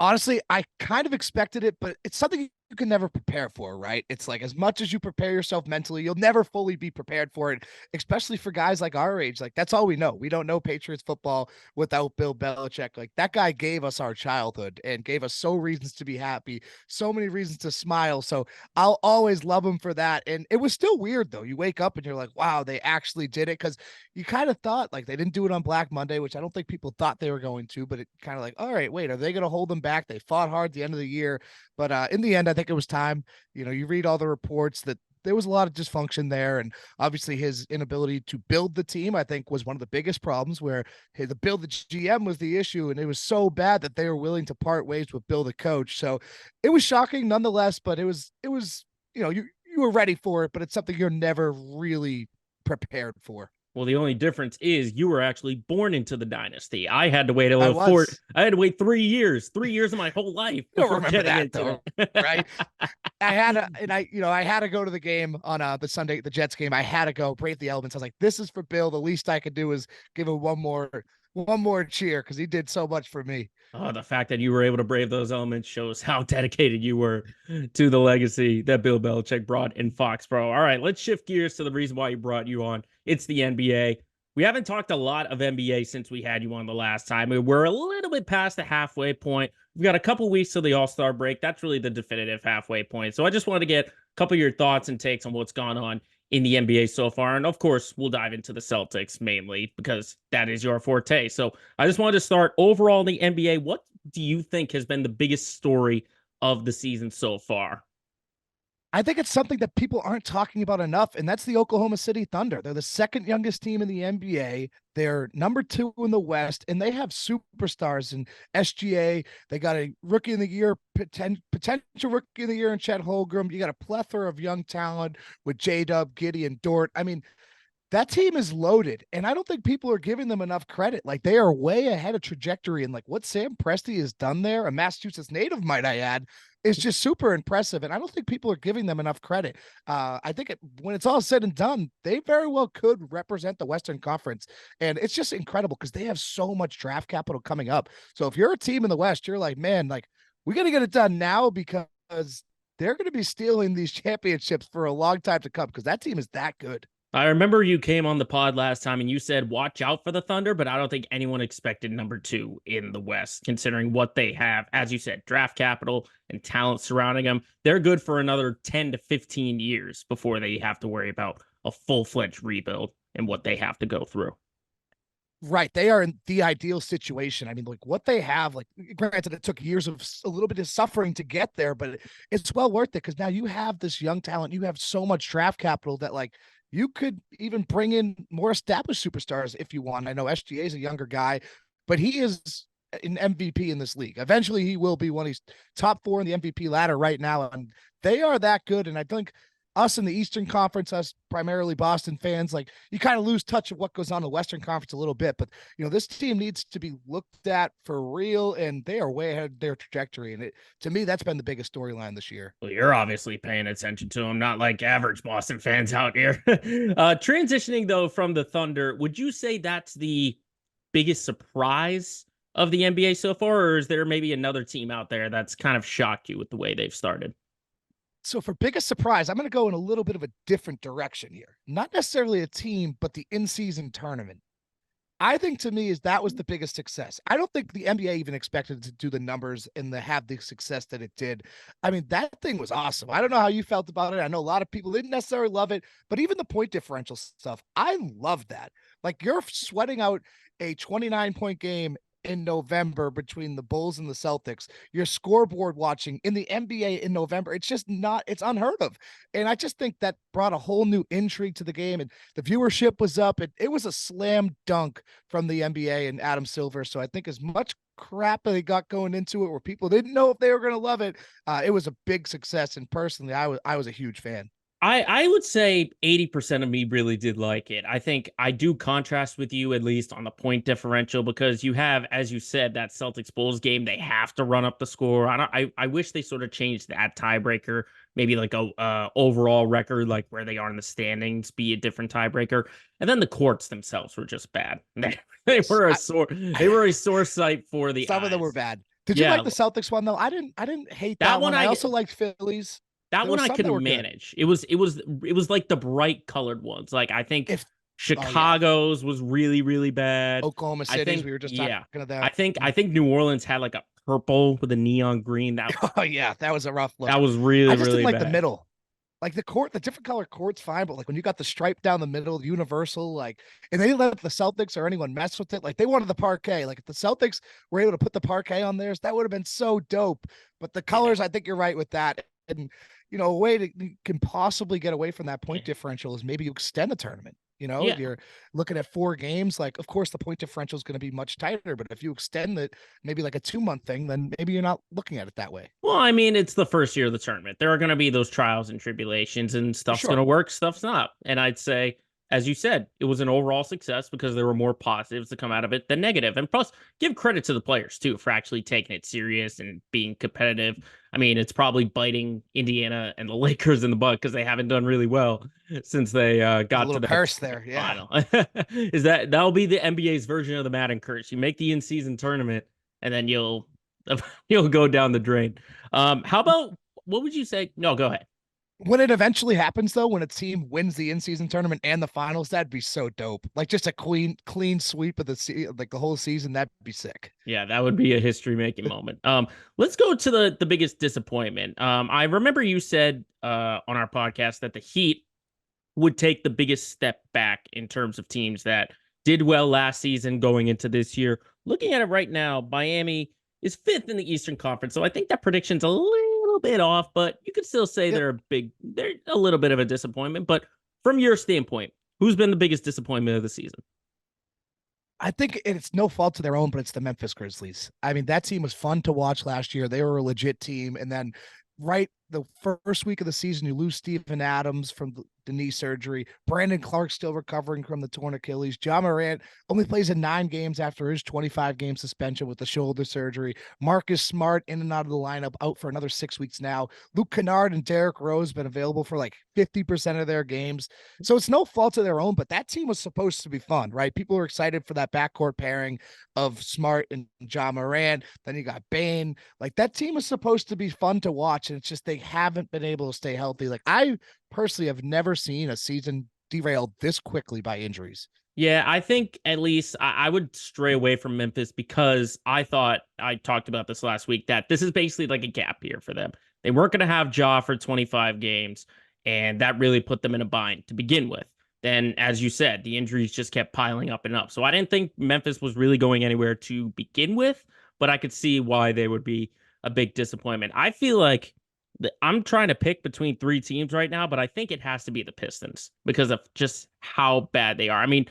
Honestly, I kind of expected it, but it's something you can never prepare for, right? It's like as much as you prepare yourself mentally, you'll never fully be prepared for it, especially for guys like our age. Like that's all we know. We don't know Patriots football without Bill Belichick. Like that guy gave us our childhood and gave us so reasons to be happy, so many reasons to smile. So I'll always love him for that. And it was still weird though. You wake up and you're like, wow, they actually did it. Cause you kind of thought like they didn't do it on Black Monday, which I don't think people thought they were going to, but it kind of like, all right, wait, are they going to hold them back? They fought hard at the end of the year. But in the end, I think it was time. You know, you read all the reports that there was a lot of dysfunction there. And obviously his inability to build the team, I think, was one of the biggest problems where the Bill, the GM was the issue. And it was so bad that they were willing to part ways with Bill, the coach. So it was shocking nonetheless, but it was, you know, you were ready for it, but it's something you're never really prepared for. Well, the only difference is you were actually born into the dynasty. I had to wait I had to wait 3 years, 3 years of my whole life. You don't remember that though, right? I had to go to the game on the Sunday, the Jets game. I had to go brave the elements. I was like, this is for Bill. The least I could do is give him one more cheer because he did so much for me. Oh, the fact that you were able to brave those elements shows how dedicated you were to the legacy that Bill Belichick brought in Foxborough. All right, let's shift gears to the reason why he brought you on. It's the NBA. We haven't talked a lot of NBA since we had you on the last time. We're a little bit past the halfway point. We've got a couple weeks till the All-Star break. That's really the definitive halfway point. So I just wanted to get a couple of your thoughts and takes on what's gone on in the NBA so far. And of course, we'll dive into the Celtics mainly because that is your forte. So I just wanted to start overall in the NBA. What do you think has been the biggest story of the season so far? I think it's something that people aren't talking about enough, and that's the Oklahoma City Thunder. They're the second youngest team in the NBA. They're number 2 in the West, and they have superstars in SGA. They got a rookie of the year, potential rookie of the year in Chet Holmgren. You got a plethora of young talent with J-Dub, Giddey, and Dort. I mean, that team is loaded, and I don't think people are giving them enough credit. Like they are way ahead of trajectory, and like what Sam Presti has done there, a Massachusetts native, might I add, is just super impressive. And I don't think people are giving them enough credit. I think when it's all said and done, they very well could represent the Western Conference, and it's just incredible because they have so much draft capital coming up. So if you're a team in the West, you're like, man, like we got to get it done now because they're going to be stealing these championships for a long time to come because that team is that good. I remember you came on the pod last time and you said, watch out for the Thunder, but I don't think anyone expected number 2 in the West, considering what they have. As you said, draft capital and talent surrounding them. They're good for another 10 to 15 years before they have to worry about a full-fledged rebuild and what they have to go through. Right. They are in the ideal situation. I mean, like what they have, like granted, it took years of a little bit of suffering to get there, but it's well worth it because now you have this young talent. You have so much draft capital that like, you could even bring in more established superstars if you want. I know SGA is a younger guy, but he is an MVP in this league. Eventually he will be one. He's top 4 in the MVP ladder right now. And they are that good. And I think us in the Eastern Conference, us primarily Boston fans, like you kind of lose touch of what goes on in the Western Conference a little bit. But this team needs to be looked at for real, and they are way ahead of their trajectory. And to me, that's been the biggest storyline this year. Well, you're obviously paying attention to them, not like average Boston fans out here. Transitioning though from the Thunder, would you say that's the biggest surprise of the NBA so far, or is there maybe another team out there that's kind of shocked you with the way they've started? So for biggest surprise, I'm going to go in a little bit of a different direction here. Not necessarily a team, but the in-season tournament. I think to me that was the biggest success. I don't think the NBA even expected to do the numbers and to have the success that it did. I mean, that thing was awesome. I don't know how you felt about it. I know a lot of people didn't necessarily love it, but even the point differential stuff, I love that. Like you're sweating out a 29-point game in November between the Bulls and the Celtics, your scoreboard watching in the NBA in November. It's unheard of. And I just think that brought a whole new intrigue to the game, and the viewership was up. It was a slam dunk from the NBA and Adam Silver. So I think as much crap they got going into it where people didn't know if they were going to love it, it was a big success. And personally, I was a huge fan. I would say 80% of me really did like it. I think I do contrast with you, at least on the point differential, because you have, as you said, that Celtics Bulls game. They have to run up the score. I wish they sort of changed that tiebreaker, maybe like a overall record, like where they are in the standings, be a different tiebreaker. And then the courts themselves were just bad. They were a sore sight for the Some eyes. of them were bad. Did you like the Celtics one though? I didn't hate that one. I also liked Phillies. That one I could manage. It was like the bright colored ones. Like I think Chicago's was really, really bad. Oklahoma City's, we were just talking about that. I think New Orleans had like a purple with a neon green. That was a rough look. That was really, I just really didn't like bad. the middle. Like the court, the different color court's fine, but like when you got the stripe down the middle, universal, like, and they didn't let the Celtics or anyone mess with it. Like they wanted the parquet. Like if the Celtics were able to put the parquet on theirs, that would have been so dope. But the colors, I think you're right with that. And a way to you can possibly get away from that point differential is maybe you extend the tournament. You're looking at 4 games. Like, of course, the point differential is going to be much tighter, but if you extend it, maybe like a 2-month thing, then maybe you're not looking at it that way. Well, I mean, it's the first year of the tournament. There are going to be those trials and tribulations, and stuff's going to work, stuff's not. And I'd say, as you said, it was an overall success because there were more positives to come out of it than negative. And plus, give credit to the players, too, for actually taking it serious and being competitive. I mean, it's probably biting Indiana and the Lakers in the butt because they haven't done really well since they got to the curse there. Final. That'll be the NBA's version of the Madden curse. You make the in-season tournament, and then you'll go down the drain. How about, what would you say? No, go ahead. When it eventually happens, though, when a team wins the in-season tournament and the finals, that'd be so dope. Like just a clean sweep of the whole season, that'd be sick. Yeah, that would be a history-making moment. Let's go to the biggest disappointment. I remember you said on our podcast that the Heat would take the biggest step back in terms of teams that did well last season going into this year. Looking at it right now, Miami is 5th in the Eastern Conference, so I think that prediction's a little bit off, but you could still say they're a little bit of a disappointment. But from your standpoint, who's been the biggest disappointment of the season? I think it's no fault to their own, but it's the Memphis Grizzlies. I mean, that team was fun to watch last year. They were a legit team. And then the first week of the season, you lose Steven Adams from the knee surgery. Brandon Clark still recovering from the torn Achilles. Ja Morant only plays in 9 games after his 25-game suspension with the shoulder surgery. Marcus Smart in and out of the lineup, out for another 6 weeks now. Luke Kennard and Derrick Rose been available for like 50% of their games. So it's no fault of their own, but that team was supposed to be fun, right? People were excited for that backcourt pairing of Smart and Ja Morant. Then you got Bane. Like that team is supposed to be fun to watch, and it's just they haven't been able to stay healthy. Like I personally have never seen a season derailed this quickly by injuries. Yeah, I think at least I would stray away from Memphis because I thought, I talked about this last week, that this is basically like a gap year for them. They weren't going to have Ja for 25 games, and that really put them in a bind to begin with. Then, as you said, the injuries just kept piling up and up. So I didn't think Memphis was really going anywhere to begin with, but I could see why they would be a big disappointment. I feel like I'm trying to pick between 3 teams right now, but I think it has to be the Pistons because of just how bad they are. I mean,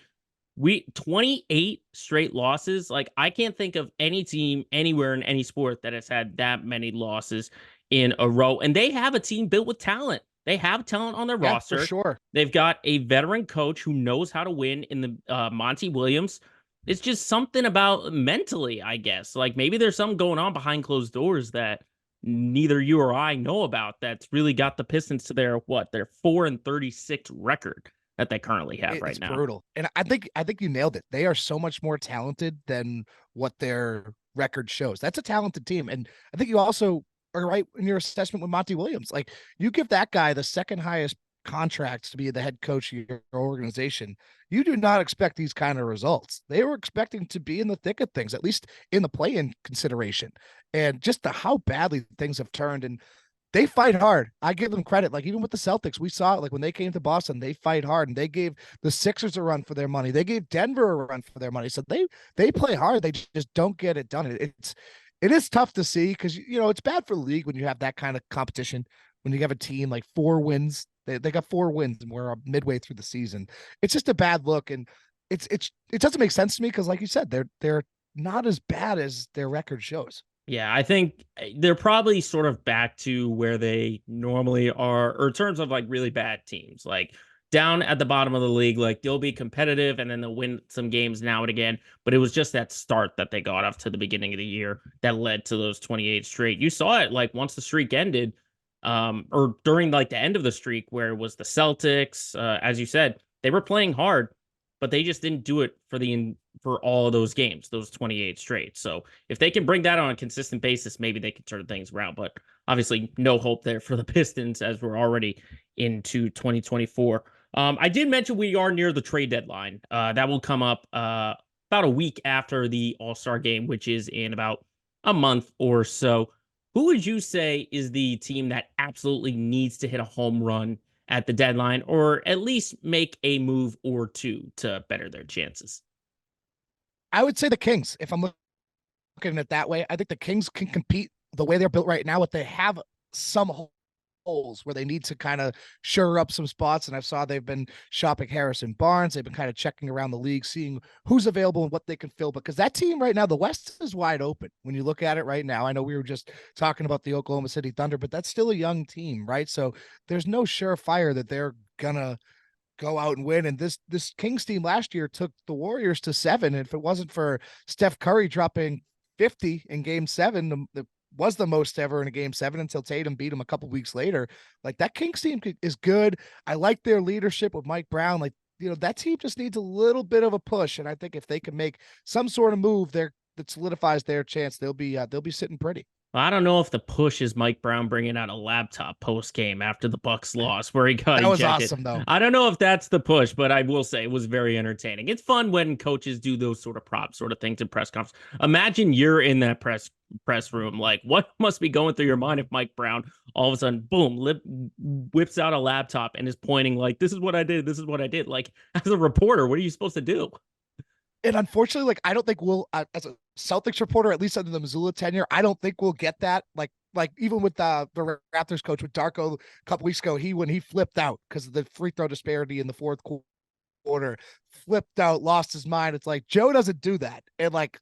28 straight losses. Like, I can't think of any team anywhere in any sport that has had that many losses in a row. And they have a team built with talent. They have talent on their Yeah, roster. for sure. They've got a veteran coach who knows how to win in the Monty Williams. It's just something about mentally, I guess. Like maybe there's something going on behind closed doors that neither you or I know about that's really got the Pistons to their 4-36 record that they currently have right It's now. brutal. And I think you nailed it. They are so much more talented than what their record shows. That's a talented team. And I think you also are right in your assessment with Monty Williams. Like you give that guy the second highest contracts to be the head coach of your organization. You do not expect these kind of results. They were expecting to be in the thick of things, at least in the play-in consideration. And just how badly things have turned. And they fight hard. I give them credit. Like even with the Celtics, we saw it. Like when they came to Boston, they fight hard, and they gave the Sixers a run for their money. They gave Denver a run for their money. So they play hard. They just don't get it done. It is tough to see because it's bad for the league when you have that kind of competition. When you have a team like 4 wins, they got 4 wins, and we're midway through the season. It's just a bad look, and it doesn't make sense to me because, like you said, they're not as bad as their record shows. Yeah, I think they're probably sort of back to where they normally are, or in terms of like really bad teams, like down at the bottom of the league. Like they'll be competitive and then they'll win some games now and again. But it was just that start that they got off to the beginning of the year that led to those 28 straight. You saw it like once the streak ended, or during like the end of the streak where it was the Celtics, as you said, they were playing hard, but they just didn't do it for all of those games, those 28 straight. So if they can bring that on a consistent basis, maybe they can turn things around. But obviously, no hope there for the Pistons as we're already into 2024. I did mention we are near the trade deadline. That will come up about a week after the All-Star game, which is in about a month or so. Who would you say is the team that absolutely needs to hit a home run at the deadline, or at least make a move or two to better their chances? I would say the Kings. If I'm looking at it that way, I think the Kings can compete the way they're built right now. If they have some holes where they need to kind of shore up some spots, and I saw they've been shopping Harrison Barnes. They've been kind of checking around the league, seeing who's available and what they can fill. Because that team right now, the West is wide open. When you look at it right now, I know we were just talking about the Oklahoma City Thunder, but that's still a young team, right? So there's no surefire that they're gonna go out and win. And this Kings team last year took the Warriors to 7. And if it wasn't for Steph Curry dropping 50 in game 7, the was the most ever in a game 7 until Tatum beat him a couple weeks later. Like that Kings team is good. I like their leadership with Mike Brown. Like, that team just needs a little bit of a push. And I think if they can make some sort of move there that solidifies their chance, they'll be sitting pretty. I don't know if the push is Mike Brown bringing out a laptop post game after the Bucks loss where he got That was ejected. awesome, though. I don't know if that's the push, but I will say it was very entertaining. It's fun when coaches do those sort of prop sort of things in press conference. Imagine you're in that press room. Like, what must be going through your mind if Mike Brown all of a sudden, boom, whips out a laptop and is pointing like, this is what I did. This is what I did. Like, as a reporter, what are you supposed to do? And unfortunately, like I don't think we'll, as a Celtics reporter, at least under the Missoula tenure, I don't think we'll get that. Like even with the Raptors coach with Darko a couple weeks ago, when he flipped out because of the free throw disparity in the fourth quarter, flipped out, lost his mind. It's like Joe doesn't do that, and like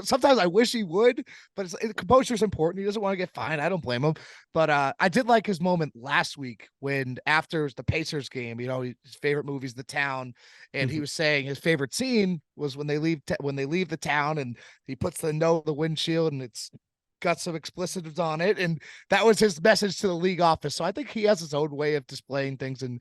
sometimes I wish he would, but composure is important. He doesn't want to get fined. I don't blame him. But I did like his moment last week when after the Pacers game, his favorite movie is The Town, and he was saying his favorite scene was when they leave the town, and he puts the note on the windshield, and it's got some explicitives on it, and that was his message to the league office. So I think he has his own way of displaying things in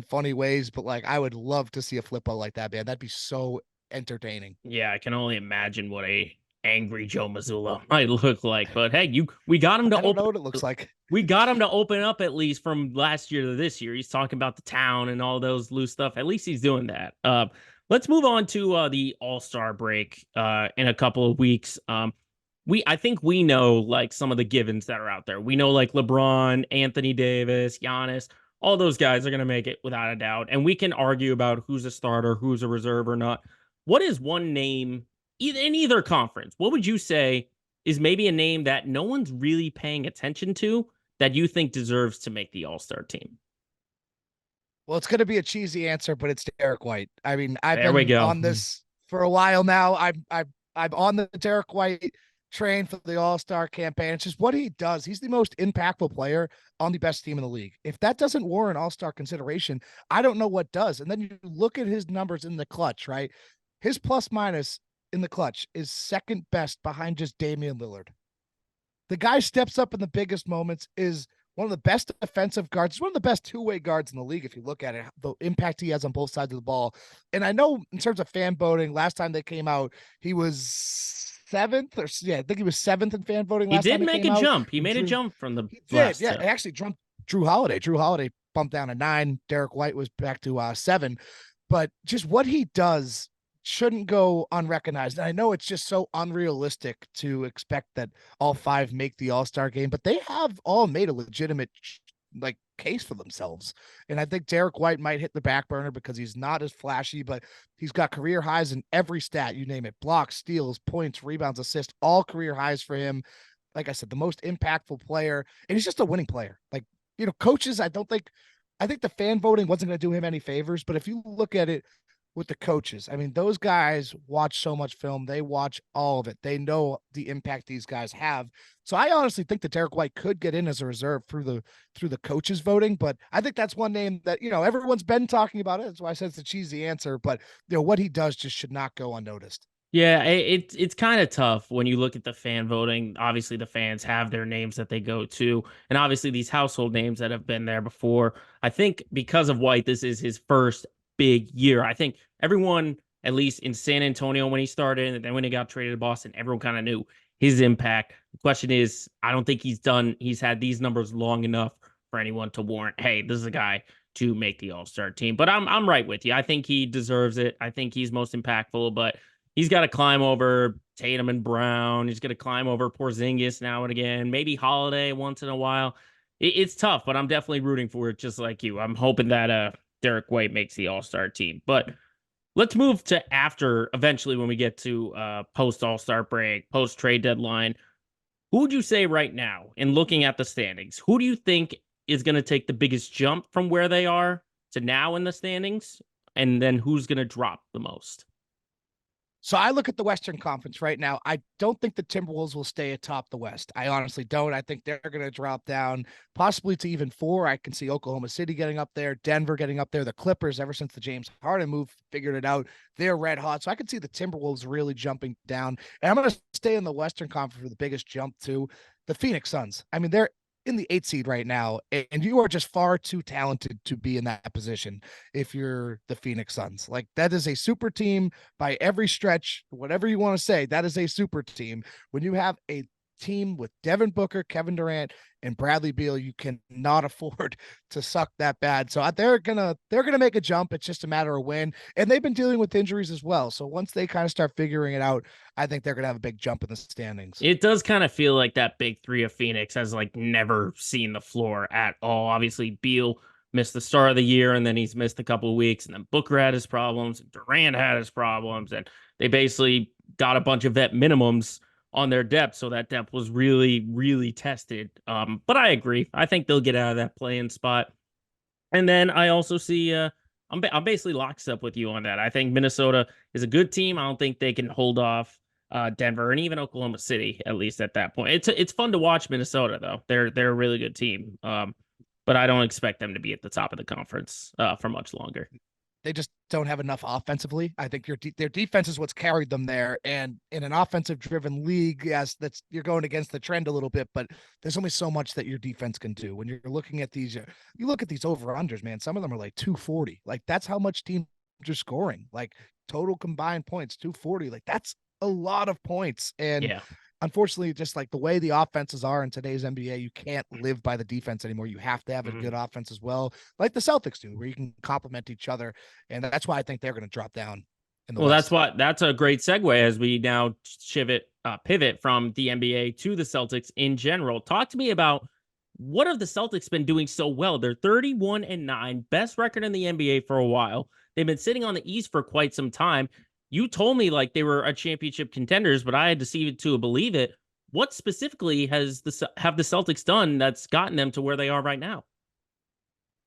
funny ways. But like, I would love to see a flip out like that, man. That'd be so entertaining. Yeah, I can only imagine what a angry Joe Mazzulla might look like. But hey, we got him to I don't know what it looks like. We got him to open up at least from last year to this year. He's talking about the town and all those loose stuff. At least he's doing that. Let's move on to the All-Star break in a couple of weeks. I think we know like some of the givens that are out there. We know like LeBron, Anthony Davis, Giannis, all those guys are going to make it without a doubt. And we can argue about who's a starter, who's a reserve or not. What is one name in either conference? What would you say is maybe a name that no one's really paying attention to that you think deserves to make the All-Star team? Well, it's going to be a cheesy answer, but it's Derek White. I mean, I've There we been go. on this for a while now. I'm on the Derek White train for the All-Star campaign. It's just what he does. He's the most impactful player on the best team in the league. If that doesn't warrant All-Star consideration, I don't know what does. And then you look at his numbers in the clutch, right? His plus minus in the clutch is second best behind just Damian Lillard. The guy steps up in the biggest moments, is one of the best defensive guards, one of the best two-way guards in the league. If you look at it, the impact he has on both sides of the ball. And I know in terms of fan voting, last time they came out, he was seventh I think he was seventh in fan voting. He Last did time it make came a out. jump. He made a jump from the He did. last Yeah. two. It actually jumped Drew Holiday. Drew Holiday bumped down to 9. Derek White was back to 7. But just what he does shouldn't go unrecognized. And I know it's just so unrealistic to expect that all 5 make the All-Star game, but they have all made a legitimate like case for themselves. And I think Derek White might hit the back burner because he's not as flashy, but he's got career highs in every stat, you name it: blocks, steals, points, rebounds, assists, all career highs for him. Like I said, the most impactful player, and he's just a winning player. Like, coaches, I think the fan voting wasn't going to do him any favors, but if you look at it with the coaches, I mean, those guys watch so much film. They watch all of it. They know the impact these guys have. So I honestly think that Derek White could get in as a reserve through the coaches voting, but I think that's one name that, everyone's been talking about it. That's why I said it's a cheesy answer, but what he does just should not go unnoticed. Yeah, it's kind of tough when you look at the fan voting. Obviously, the fans have their names that they go to, and obviously these household names that have been there before. I think because of White, this is his first big year. I think everyone, at least in San Antonio when he started, and then when he got traded to Boston, everyone kind of knew his impact. The question is, I don't think he's had these numbers long enough for anyone to warrant, hey, this is a guy to make the All-Star team. But I'm right with you. I think he deserves it. I think he's most impactful, but he's got to climb over Tatum and Brown. He's going to climb over Porzingis now and again, maybe Holiday once in a while. It's tough, but I'm definitely rooting for it just like you. I'm hoping that Derek White makes the All-Star team. But let's move to after, eventually, when we get to post All-Star break, post trade deadline. Who would you say right now, in looking at the standings, who do you think is going to take the biggest jump from where they are to now in the standings? And then who's going to drop the most? So I look at the Western Conference right now. I don't think the Timberwolves will stay atop the West. I honestly don't. I think they're going to drop down possibly to even 4. I can see Oklahoma City getting up there, Denver getting up there. The Clippers, ever since the James Harden move, figured it out. They're red hot. So I can see the Timberwolves really jumping down. And I'm going to stay in the Western Conference for the biggest jump to the Phoenix Suns. I mean, they're in the 8th seed right now, and you are just far too talented to be in that position if you're the Phoenix Suns. Like, that is a super team by every stretch, whatever you want to say. That is a super team. When you have a team with Devin Booker, Kevin Durant, and Bradley Beal, you cannot afford to suck that bad. So they're gonna make a jump. It's just a matter of when, and they've been dealing with injuries as well. So once they kind of start figuring it out, I think they're gonna have a big jump in the standings. It does kind of feel like that big 3 of Phoenix has like never seen the floor at all. Obviously, Beal missed the start of the year, and then he's missed a couple of weeks, and then Booker had his problems, and Durant had his problems, and they basically got a bunch of vet minimums on their depth, so that depth was really, really tested. But I agree. I think they'll get out of that play-in spot. And then I also see, I'm basically lockstep with you on that. I think Minnesota is a good team. I don't think they can hold off Denver and even Oklahoma City, at least at that point. It's fun to watch Minnesota, though. They're a really good team. But I don't expect them to be at the top of the conference for much longer. They just don't have enough offensively. I think their defense is what's carried them there. And in an offensive-driven league, yes, you're going against the trend a little bit, but there's only so much that your defense can do. When you're looking at these, you look at these over-unders, man. Some of them are like 240. Like, that's how much teams are scoring. Like, total combined points, 240. Like, that's a lot of points. And yeah. Unfortunately, just like the way the offenses are in today's NBA, you can't live by the defense anymore. You have to have a good offense as well, like the Celtics do, where you can complement each other. And that's why I think they're going to drop down in the West. That's a great segue as we now pivot from the NBA to the Celtics in general. Talk to me about what have the Celtics been doing so well? They're 31-9, best record in the NBA for a while. They've been sitting on the East for quite some time. You told me like they were a championship contenders, but I had to see it to believe it. What specifically have the Celtics done that's gotten them to where they are right now?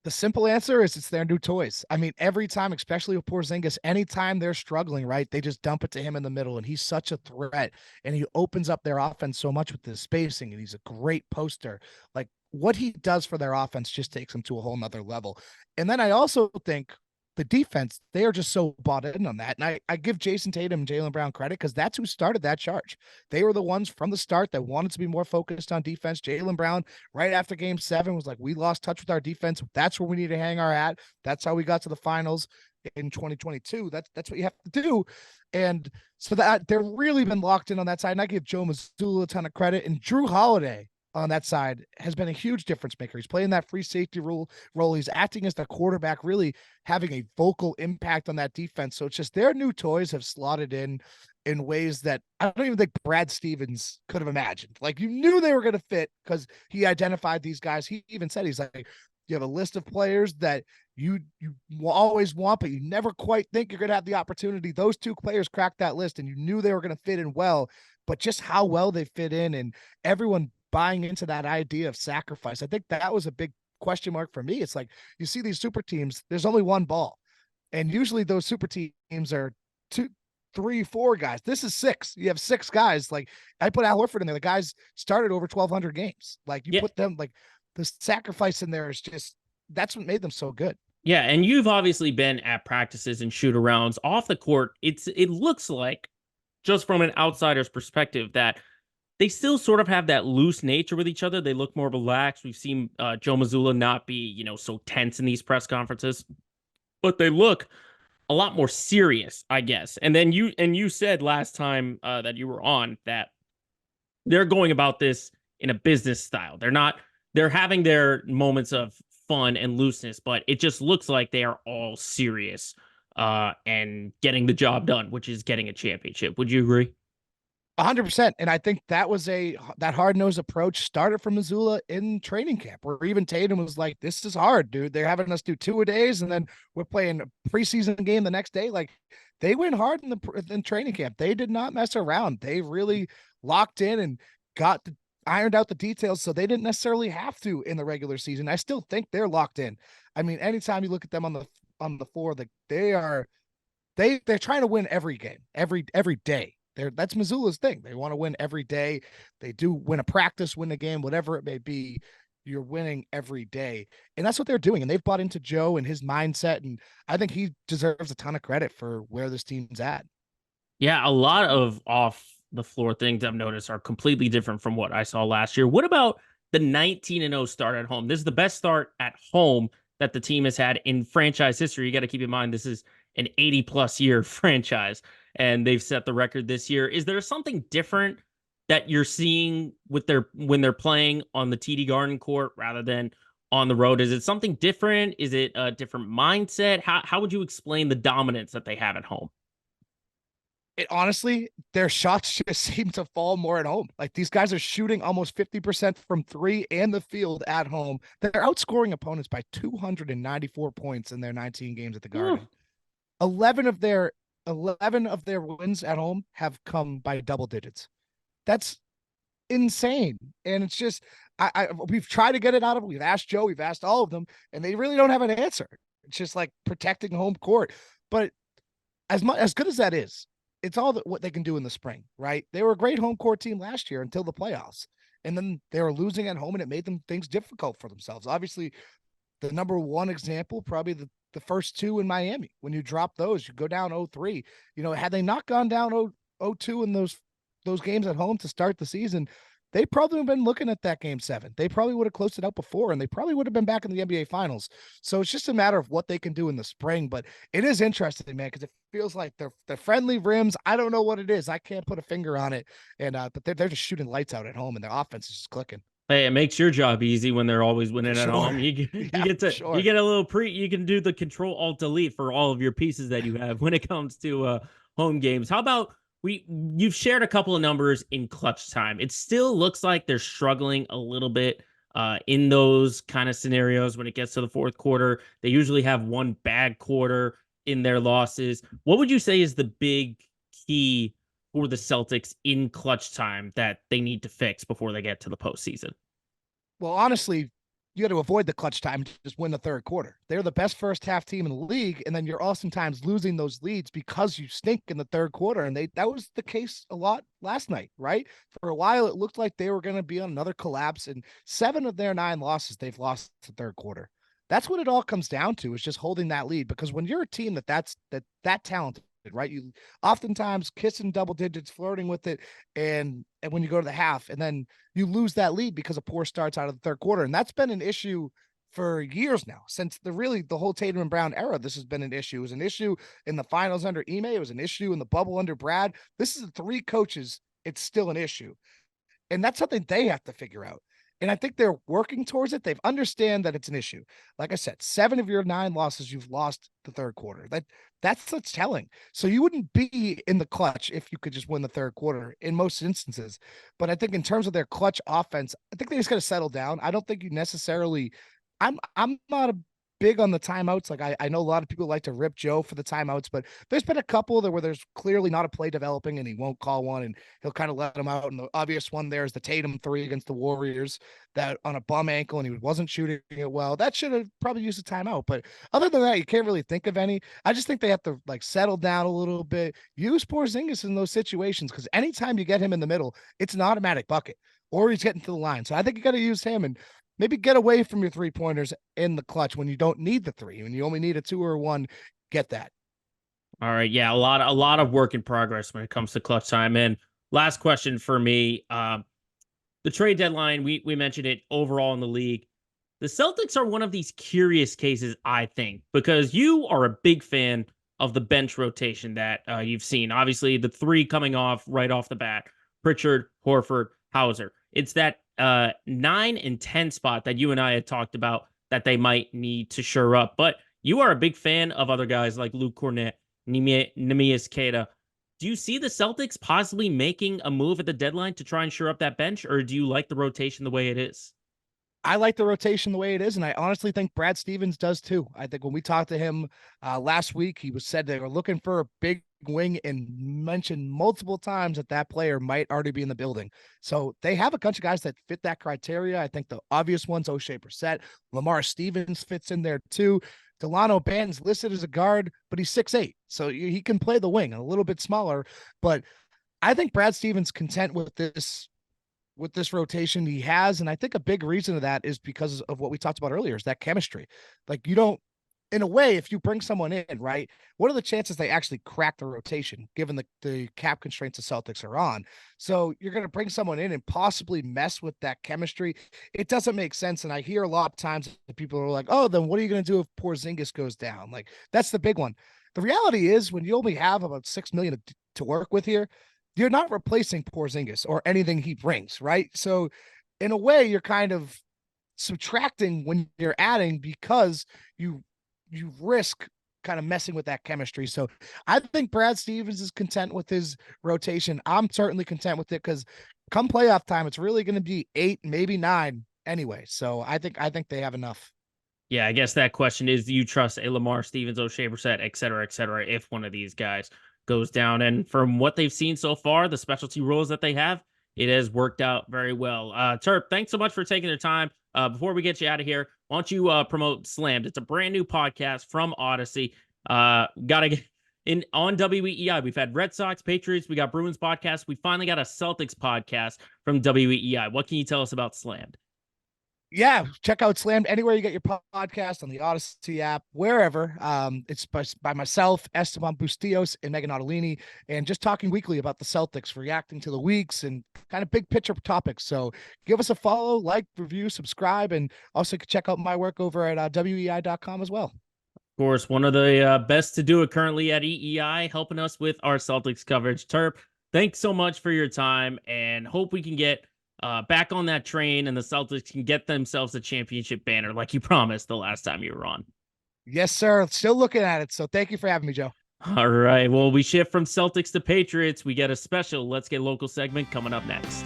The simple answer is it's their new toys. I mean, every time, especially with Porzingis, anytime they're struggling, right, they just dump it to him in the middle, and he's such a threat, and he opens up their offense so much with his spacing, and he's a great poster. Like, what he does for their offense just takes them to a whole nother level. And then I also think the defense, they are just so bought in on that. And I give Jason Tatum and Jaylen Brown credit because that's who started that charge. They were the ones from the start that wanted to be more focused on defense. Jaylen Brown, right after game 7, was like, we lost touch with our defense. That's where we need to hang our hat. That's how we got to the finals in 2022. That's what you have to do. And so that they're really been locked in on that side. And I give Joe Mazzulla a ton of credit. And Drew Holiday on that side has been a huge difference maker. He's playing that free safety role. He's acting as the quarterback, really having a vocal impact on that defense. So it's just their new toys have slotted in ways that I don't even think Brad Stevens could have imagined. Like, you knew they were going to fit because he identified these guys. He even said, he's like, you have a list of players that you will always want, but you never quite think you're going to have the opportunity. Those 2 players cracked that list, and you knew they were going to fit in well, but just how well they fit in and everyone buying into that idea of sacrifice. I think that was a big question mark for me. It's like, you see these super teams, there's only one ball. And usually those super teams are 2, 3, 4 guys. This is 6. You have 6 guys. Like, I put Al Horford in there. The guys started over 1,200 games. Like, you put them, like, the sacrifice in there is just, that's what made them so good. Yeah, and you've obviously been at practices and shoot arounds off the court. It looks like, just from an outsider's perspective, that they still sort of have that loose nature with each other. They look more relaxed. We've seen Joe Mazzulla not be, so tense in these press conferences, but they look a lot more serious, I guess. And then you said last time that you were on that they're going about this in a business style. They're having their moments of fun and looseness, but it just looks like they are all serious and getting the job done, which is getting a championship. Would you agree? 100%. And I think that was that hard-nosed approach started from Missoula in training camp, where even Tatum was like, this is hard, dude. They're having us do 2-a-days, and then we're playing a preseason game the next day. Like, they went hard in training camp. They did not mess around. They really locked in and ironed out the details, so they didn't necessarily have to in the regular season. I still think they're locked in. I mean, anytime you look at them on the floor, they're trying to win every game, every day. That's Missoula's thing. They want to win every day. They do win a practice, win a game, whatever it may be. You're winning every day. And that's what they're doing. And they've bought into Joe and his mindset. And I think he deserves a ton of credit for where this team's at. Yeah, a lot of off the floor things I've noticed are completely different from what I saw last year. What about the 19-0 start at home? This is the best start at home that the team has had in franchise history. You got to keep in mind, this is an 80-plus year franchise, and they've set the record this year. Is there something different that you're seeing with when they're playing on the TD Garden court rather than on the road? Is it something different? Is it a different mindset? How would you explain the dominance that they have at home? It honestly, their shots just seem to fall more at home. Like, these guys are shooting almost 50% from 3 and the field at home. They're outscoring opponents by 294 points in their 19 games at the Garden. 11 of their wins at home have come by double digits. That's insane. And it's just, we've tried to get it out of them. We've asked Joe, we've asked all of them, and they really don't have an answer. It's just like protecting home court. But as good as that is, it's all what they can do in the spring, right? They were a great home court team last year until the playoffs. And then they were losing at home, and it made things difficult for themselves. Obviously, the number one example, probably the first 2 in Miami. When you drop those, you go down 0-3. Had they not gone down 0-2 in those games at home to start the season, they probably would have been looking at that game 7. They probably would have closed it out before, and they probably would have been back in the NBA Finals. So it's just a matter of what they can do in the spring. But it is interesting, man, because it feels like they're friendly rims. I don't know what it is. I can't put a finger on it. And but they're just shooting lights out at home, and their offense is just clicking. Hey, it makes your job easy when they're always winning at home. You get you get a little you can do the Control Alt Delete for all of your pieces that you have when it comes to home games. How about you've shared a couple of numbers in clutch time. It still looks like they're struggling a little bit in those kind of scenarios when it gets to the fourth quarter. They usually have one bad quarter in their losses. What would you say is the big key for the Celtics in clutch time that they need to fix before they get to the postseason? Well, honestly, you got to avoid the clutch time, just win the third quarter. They're the best first half team in the league, and then you're oftentimes losing those leads because you stink in the third quarter. And that was the case a lot last night, right? For a while, it looked like they were going to be on another collapse, and 7 of their 9 losses they've lost the third quarter. That's what it all comes down to, is just holding that lead. Because when you're a team that's talented, right, you oftentimes kissing double digits, flirting with it, and when you go to the half, and then you lose that lead because of poor starts out of the third quarter. And that's been an issue for years now, since the whole Tatum and Brown era. This has been an issue. It was an issue in the finals under Ime. It was an issue in the bubble under Brad. This is the 3 coaches. It's still an issue. And that's something they have to figure out. And I think they're working towards it. They've understand that it's an issue. Like I said, 7 of your 9 losses, you've lost the third quarter. That's what's telling. So you wouldn't be in the clutch if you could just win the third quarter in most instances. But I think in terms of their clutch offense, I think they just got to settle down. I don't think you necessarily. I'm not a big on the timeouts. Like I know a lot of people like to rip Joe for the timeouts, but there's been a couple where there's clearly not a play developing and he won't call one and he'll kind of let them out. And the obvious one there is the Tatum 3 against the Warriors, that on a bum ankle, and he wasn't shooting it well. That should have probably used a timeout. But other than that, you can't really think of any. I just think they have to settle down a little bit. Use Porzingis in those situations, because anytime you get him in the middle, it's an automatic bucket, or he's getting to the line. So I think you got to use him and maybe get away from your 3-pointers in the clutch when you don't need the 3. When you only need a 2 or a 1, get that. All right. Yeah. A lot of work in progress when it comes to clutch time. And last question for me. The trade deadline, we mentioned it overall in the league. The Celtics are one of these curious cases, I think, because you are a big fan of the bench rotation that you've seen. Obviously, the 3 coming off right off the bat: Pritchard, Horford, Hauser. It's that 9 and 10 spot that you and I had talked about that they might need to shore up. But you are a big fan of other guys like Luke Cornett, Neemias Queta. Do you see the Celtics possibly making a move at the deadline to try and shore up that bench, or do you like the rotation the way it is? I like the rotation the way it is, and I honestly think Brad Stevens does too. I think when we talked to him last week, he said they were looking for a big wing and mentioned multiple times that player might already be in the building. So they have a bunch of guys that fit that criteria. I think the obvious ones, O'Shea Brissett, Lamar Stevens fits in there too. Delano Banton's listed as a guard, but he's 6'8", so he can play the wing, a little bit smaller. But I think Brad Stevens content with this rotation he has. And I think a big reason of that is because of what we talked about earlier, is that chemistry. Like, you don't, in a way, if you bring someone in, right, what are the chances they actually crack the rotation, given the cap constraints the Celtics are on? So you're going to bring someone in and possibly mess with that chemistry. It doesn't make sense. And I hear a lot of times that people are like, oh, then what are you going to do if Porzingis goes down? Like, that's the big one. The reality is, when you only have about $6 million to work with here, you're not replacing Porzingis or anything he brings, right? So in a way, you're kind of subtracting when you're adding, because you risk kind of messing with that chemistry. So I think Brad Stevens is content with his rotation. I'm certainly content with it, because come playoff time, it's really going to be 8, maybe 9 anyway. So I think they have enough. Yeah, I guess that question is, do you trust a Lamar Stevens, O'Shea Brissett, et cetera, if one of these guys goes down? And from what they've seen so far, the specialty roles that they have, it has worked out very well. Terp, thanks so much for taking the time. Before we get you out of here, why don't you promote Slammed? It's a brand new podcast from Odyssey. Gotta get in on WEEI. We've had Red Sox, Patriots, we got Bruins podcast. We finally got a Celtics podcast from WEEI. What can you tell us about Slammed? Yeah, check out Slammed anywhere you get your podcast, on the Odyssey app, wherever. It's by myself, Esteban Bustillos, and Megan Ottolini, and just talking weekly about the Celtics, reacting to the weeks and kind of big picture topics. So give us a follow, like, review, subscribe, and also check out my work over at WEI.com as well. Of course, one of the best to do it currently at EEI, helping us with our Celtics coverage. Terp, thanks so much for your time, and hope we can get back on that train and the Celtics can get themselves a championship banner like you promised the last time you were on. Yes, sir. Still looking at it. So thank you for having me, Joe. All right. Well, we shift from Celtics to Patriots. We get a special Let's Get Local segment coming up next.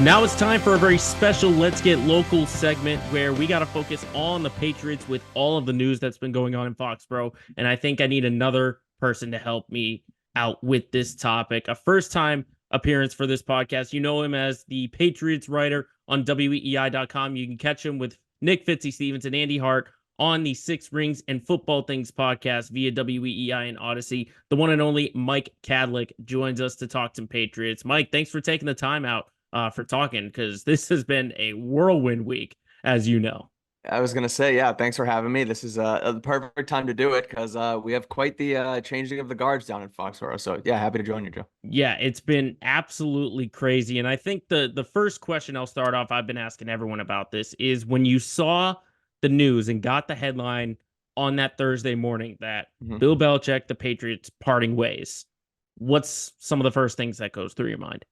Now it's time for a very special Let's Get Local segment where we got to focus on the Patriots with all of the news that's been going on in Foxborough. And I think I need another person to help me out with this topic. A first-time appearance for this podcast. You know him as the Patriots writer on WEEI.com. You can catch him with Nick Fitzy Stevens and Andy Hart on the Six Rings and Football Things podcast via WEEI and Odyssey. The one and only Mike Kadlick joins us to talk some Patriots. Mike, thanks for taking the time out for talking, because this has been a whirlwind week, as you know. I was going to say, yeah, thanks for having me. This is a perfect time to do it because we have quite the changing of the guards down in Foxborough. So, yeah, happy to join you, Joe. Yeah, it's been absolutely crazy. And I think the first question I'll start off, I've been asking everyone about this, is when you saw the news and got the headline on that Thursday morning that Bill Belichick, the Patriots, parting ways, what's some of the first things that goes through your mind?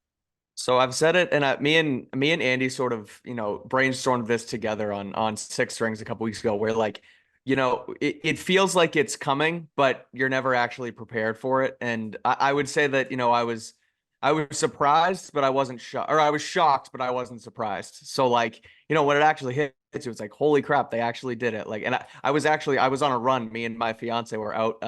So I've said it, and me and Andy sort of, brainstormed this together on Six Rings a couple weeks ago, where it feels like it's coming, but you're never actually prepared for it. And I would say that, I was surprised, but I wasn't shocked, or I was shocked, but I wasn't surprised. So when it actually hit you, it's like, holy crap, they actually did it. Like, and I was on a run. Me and my fiance were out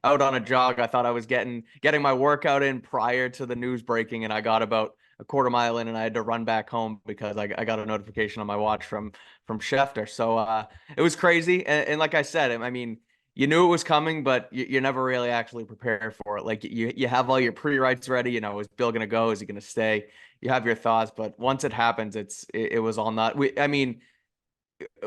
on a jog. I thought I was getting my workout in prior to the news breaking, and I got about a quarter mile in and I had to run back home because I got a notification on my watch from Schefter. So it was crazy. And like I said, I mean, you knew it was coming, but you're never really actually prepared for it. Like you have all your pre-writes ready. Is Bill going to go? Is he going to stay? You have your thoughts, but once it happens, it was all not. We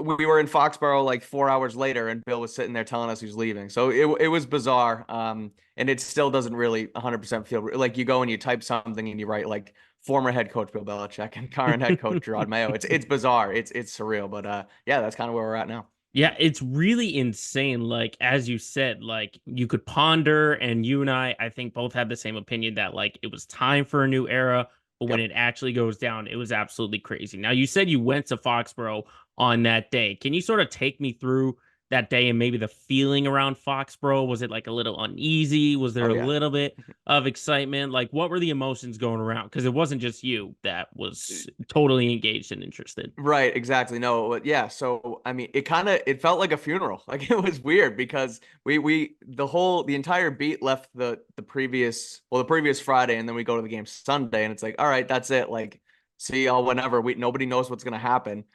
were in Foxborough like 4 hours later, and Bill was sitting there telling us he's leaving. So it was bizarre. And it still doesn't really 100% feel like you go and you type something and you write like former head coach Bill Belichick and current head coach Gerard Mayo. It's bizarre. It's surreal. But yeah, that's kind of where we're at now. Yeah, it's really insane. Like, as you said, like you could ponder, and you and I think both had the same opinion that like it was time for a new era. But when it actually goes down, it was absolutely crazy. Now, you said you went to Foxborough on that day. Can you sort of take me through that day and maybe the feeling around Foxborough? Was it like a little uneasy? Was there a little bit of excitement? Like, what were the emotions going around? Because it wasn't just you that was totally engaged and interested. Right, exactly. No, yeah. So I mean, it felt like a funeral. Like, it was weird because the entire beat left the previous Friday, and then we go to the game Sunday, and it's like, all right, that's it. Like, see y'all whenever. Nobody knows what's gonna happen.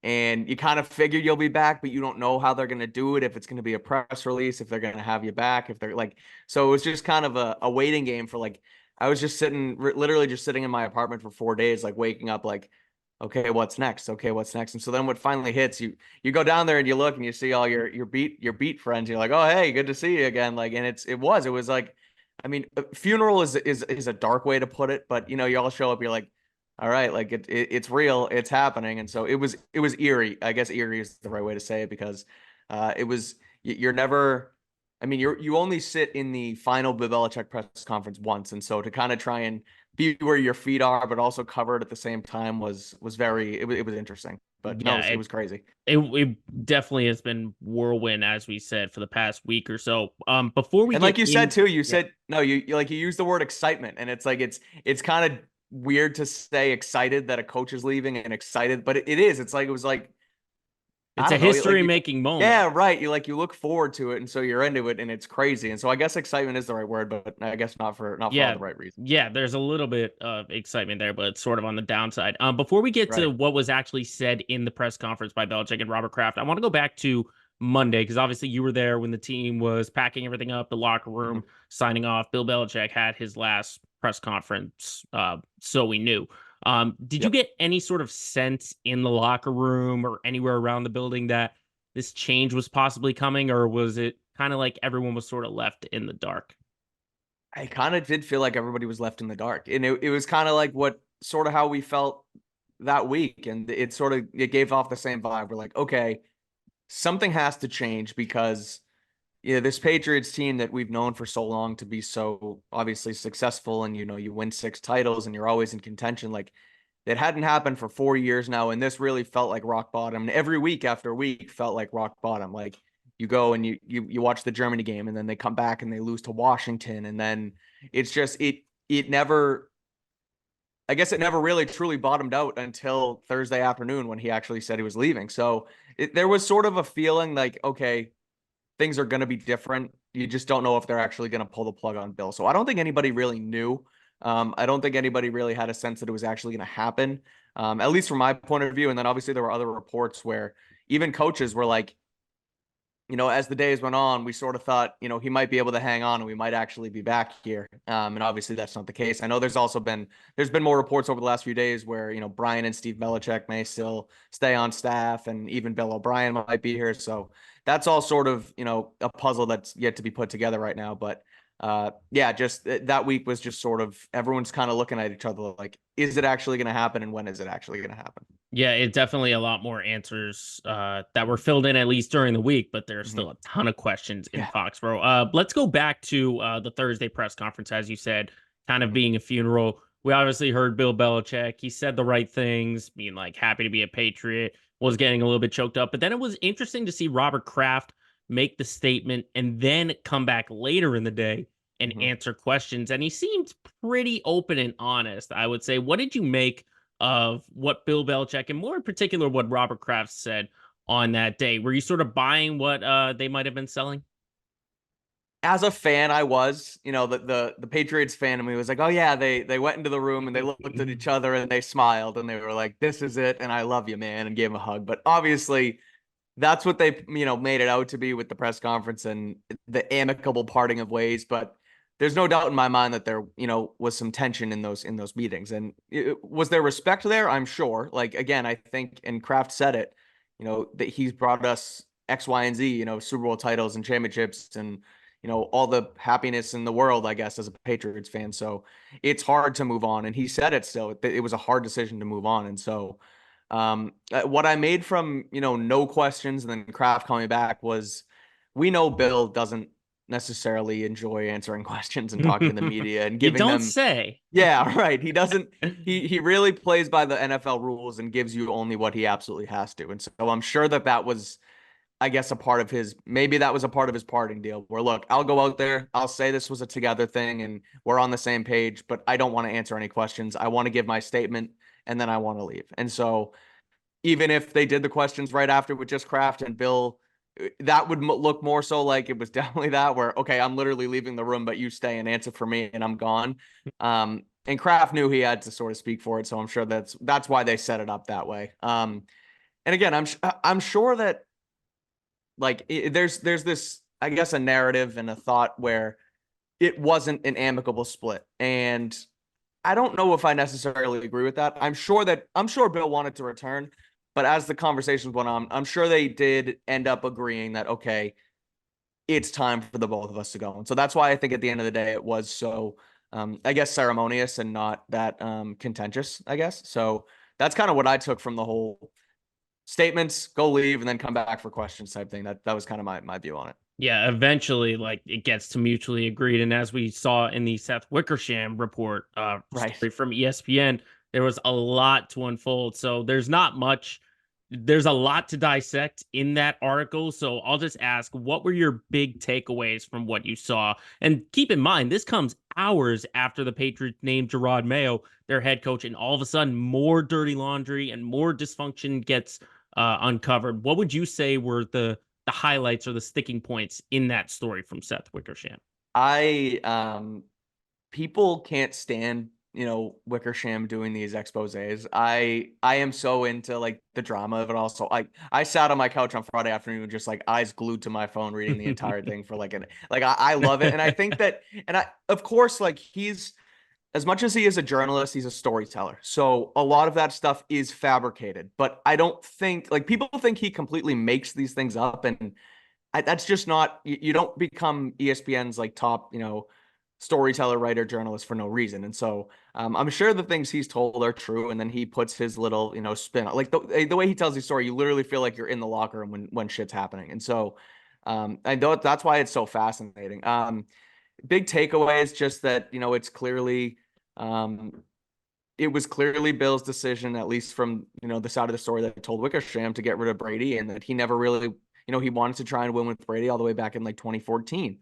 And you kind of figure you'll be back, but you don't know how they're going to do it, if it's going to be a press release, if they're going to have you back, if they're like, so it was just kind of a waiting game for like, I was just literally just sitting in my apartment for 4 days, like waking up like, okay, what's next? Okay, what's next? And so then what finally hits, you go down there and you look and you see all your beat friends. You're like, oh, hey, good to see you again. Like, and it was like, I mean, funeral is a dark way to put it, but you all show up, you're like, all right, like it's real, it's happening. And so it was eerie. I guess eerie is the right way to say it, because you're never, I mean, you only sit in the final Bill Belichick press conference once. And so to kind of try and be where your feet are, but also cover it at the same time was very, it was interesting. But yeah, no, it was crazy. It definitely has been whirlwind, as we said, for the past week or so. Before we, and like you said too, you said, no, you used the word excitement, and it's like, it's kind of weird to say excited that a coach is leaving and excited, but it is. It's like, it was like, it's a history-making moment. Yeah, right. You look forward to it, and so you're into it, and it's crazy. And so I guess excitement is the right word, but I guess not for all the right reasons. Yeah, there's a little bit of excitement there, but it's sort of on the downside. Before we get to what was actually said in the press conference by Belichick and Robert Kraft, I want to go back to Monday, because obviously you were there when the team was packing everything up, the locker room, signing off. Bill Belichick had his last press conference, so we knew. Did you get any sort of sense in the locker room or anywhere around the building that this change was possibly coming, or was it kind of like everyone was sort of left in the dark? I kind of did feel like everybody was left in the dark, and it was kind of like how we felt that week, and it gave off the same vibe. We're like, okay, something has to change, because this Patriots team that we've known for so long to be so obviously successful, and you win 6 titles and you're always in contention, like it hadn't happened for 4 years now, and this really felt like rock bottom. And every week after week felt like rock bottom. Like, you go and you watch the Germany game, and then they come back and they lose to Washington, and then it's just it never I guess it never really truly bottomed out until Thursday afternoon when he actually said he was leaving. So there was sort of a feeling like, okay, things are going to be different. You just don't know if they're actually going to pull the plug on Bill. So I don't think anybody really knew. I don't think anybody really had a sense that it was actually going to happen, at least from my point of view. And then obviously there were other reports where even coaches were like, as the days went on, we sort of thought, he might be able to hang on and we might actually be back here. And obviously that's not the case. I know there's been more reports over the last few days where, Brian and Steve Belichick may still stay on staff and even Bill O'Brien might be here. So that's all sort of, a puzzle that's yet to be put together right now. But just that week was just sort of everyone's kind of looking at each other like, is it actually going to happen? And when is it actually going to happen? Yeah, it definitely a lot more answers that were filled in at least during the week, but there's still a ton of questions in Foxborough. Let's go back to the Thursday press conference, as you said, kind of being a funeral. We obviously heard Bill Belichick. He said the right things, being like happy to be a Patriot, was getting a little bit choked up. But then it was interesting to see Robert Kraft make the statement and then come back later in the day and answer questions. And he seemed pretty open and honest, I would say. What did you make of what Bill Belichick and more in particular what Robert Kraft said on that day? Were you sort of buying what they might have been selling? As a fan, I was, the Patriots fan in me was like, oh yeah, they went into the room and they looked at each other and they smiled and they were like, this is it. And I love you, man. And gave him a hug. But obviously that's what they, made it out to be with the press conference and the amicable parting of ways. But there's no doubt in my mind that there, was some tension in those meetings. And was there respect there? I'm sure. Like, again, I think, and Kraft said it, that he's brought us X, Y, and Z, Super Bowl titles and championships and, all the happiness in the world, I guess, as a Patriots fan. So it's hard to move on. And he said it still, it was a hard decision to move on. And so what I made from, no questions and then Kraft coming back was, we know Bill doesn't necessarily enjoy answering questions and talking to the media and giving you don't them say. Yeah, right. He doesn't he really plays by the NFL rules and gives you only what he absolutely has to. And so I'm sure that was, I guess, maybe that was a part of his parting deal where, look, I'll go out there, I'll say this was a together thing and we're on the same page, but I don't want to answer any questions. I want to give my statement and then I want to leave. And so even if they did the questions right after with just Kraft and Bill, that would look more so like it was definitely that where, okay, I'm literally leaving the room, but you stay and answer for me and I'm gone. And Kraft knew he had to sort of speak for it. So I'm sure that's why they set it up that way. And again, I'm sure that like there's this, I guess, a narrative and a thought where it wasn't an amicable split. And I don't know if I necessarily agree with that. I'm sure Bill wanted to return, but as the conversations went on, I'm sure they did end up agreeing that, okay, it's time for the both of us to go. And so that's why I think at the end of the day, it was so, I guess, ceremonious and not that contentious, I guess. So that's kind of what I took from the whole statements, go leave, and then come back for questions type thing. That was kind of my view on it. Yeah, eventually, like it gets to mutually agreed, and as we saw in the Seth Wickersham report, story from ESPN, there was a lot to unfold. So there's not much. There's a lot to dissect in that article. So I'll just ask, what were your big takeaways from what you saw? And keep in mind, this comes hours after the Patriots named Gerard Mayo their head coach, and all of a sudden, more dirty laundry and more dysfunction gets uncovered. What would you say were the highlights or the sticking points in that story from Seth Wickersham? People can't stand, Wickersham doing these exposés. I am so into like the drama of it all. So I sat on my couch on Friday afternoon, just like eyes glued to my phone, reading the entire thing for I love it. And I think that, of course, like he's, as much as he is a journalist, he's a storyteller. So a lot of that stuff is fabricated, but I don't think, like, people think he completely makes these things up. And that's just not, you don't become ESPN's like top, storyteller, writer, journalist for no reason. And so I'm sure the things he's told are true. And then he puts his little, spin on, like the way he tells the story, you literally feel like you're in the locker room when shit's happening. And so I know that's why it's so fascinating. Big takeaway is just that, it's clearly, it was clearly Bill's decision, at least from, the side of the story that told Wickersham to get rid of Brady, and that he never really, he wanted to try and win with Brady all the way back in like 2014.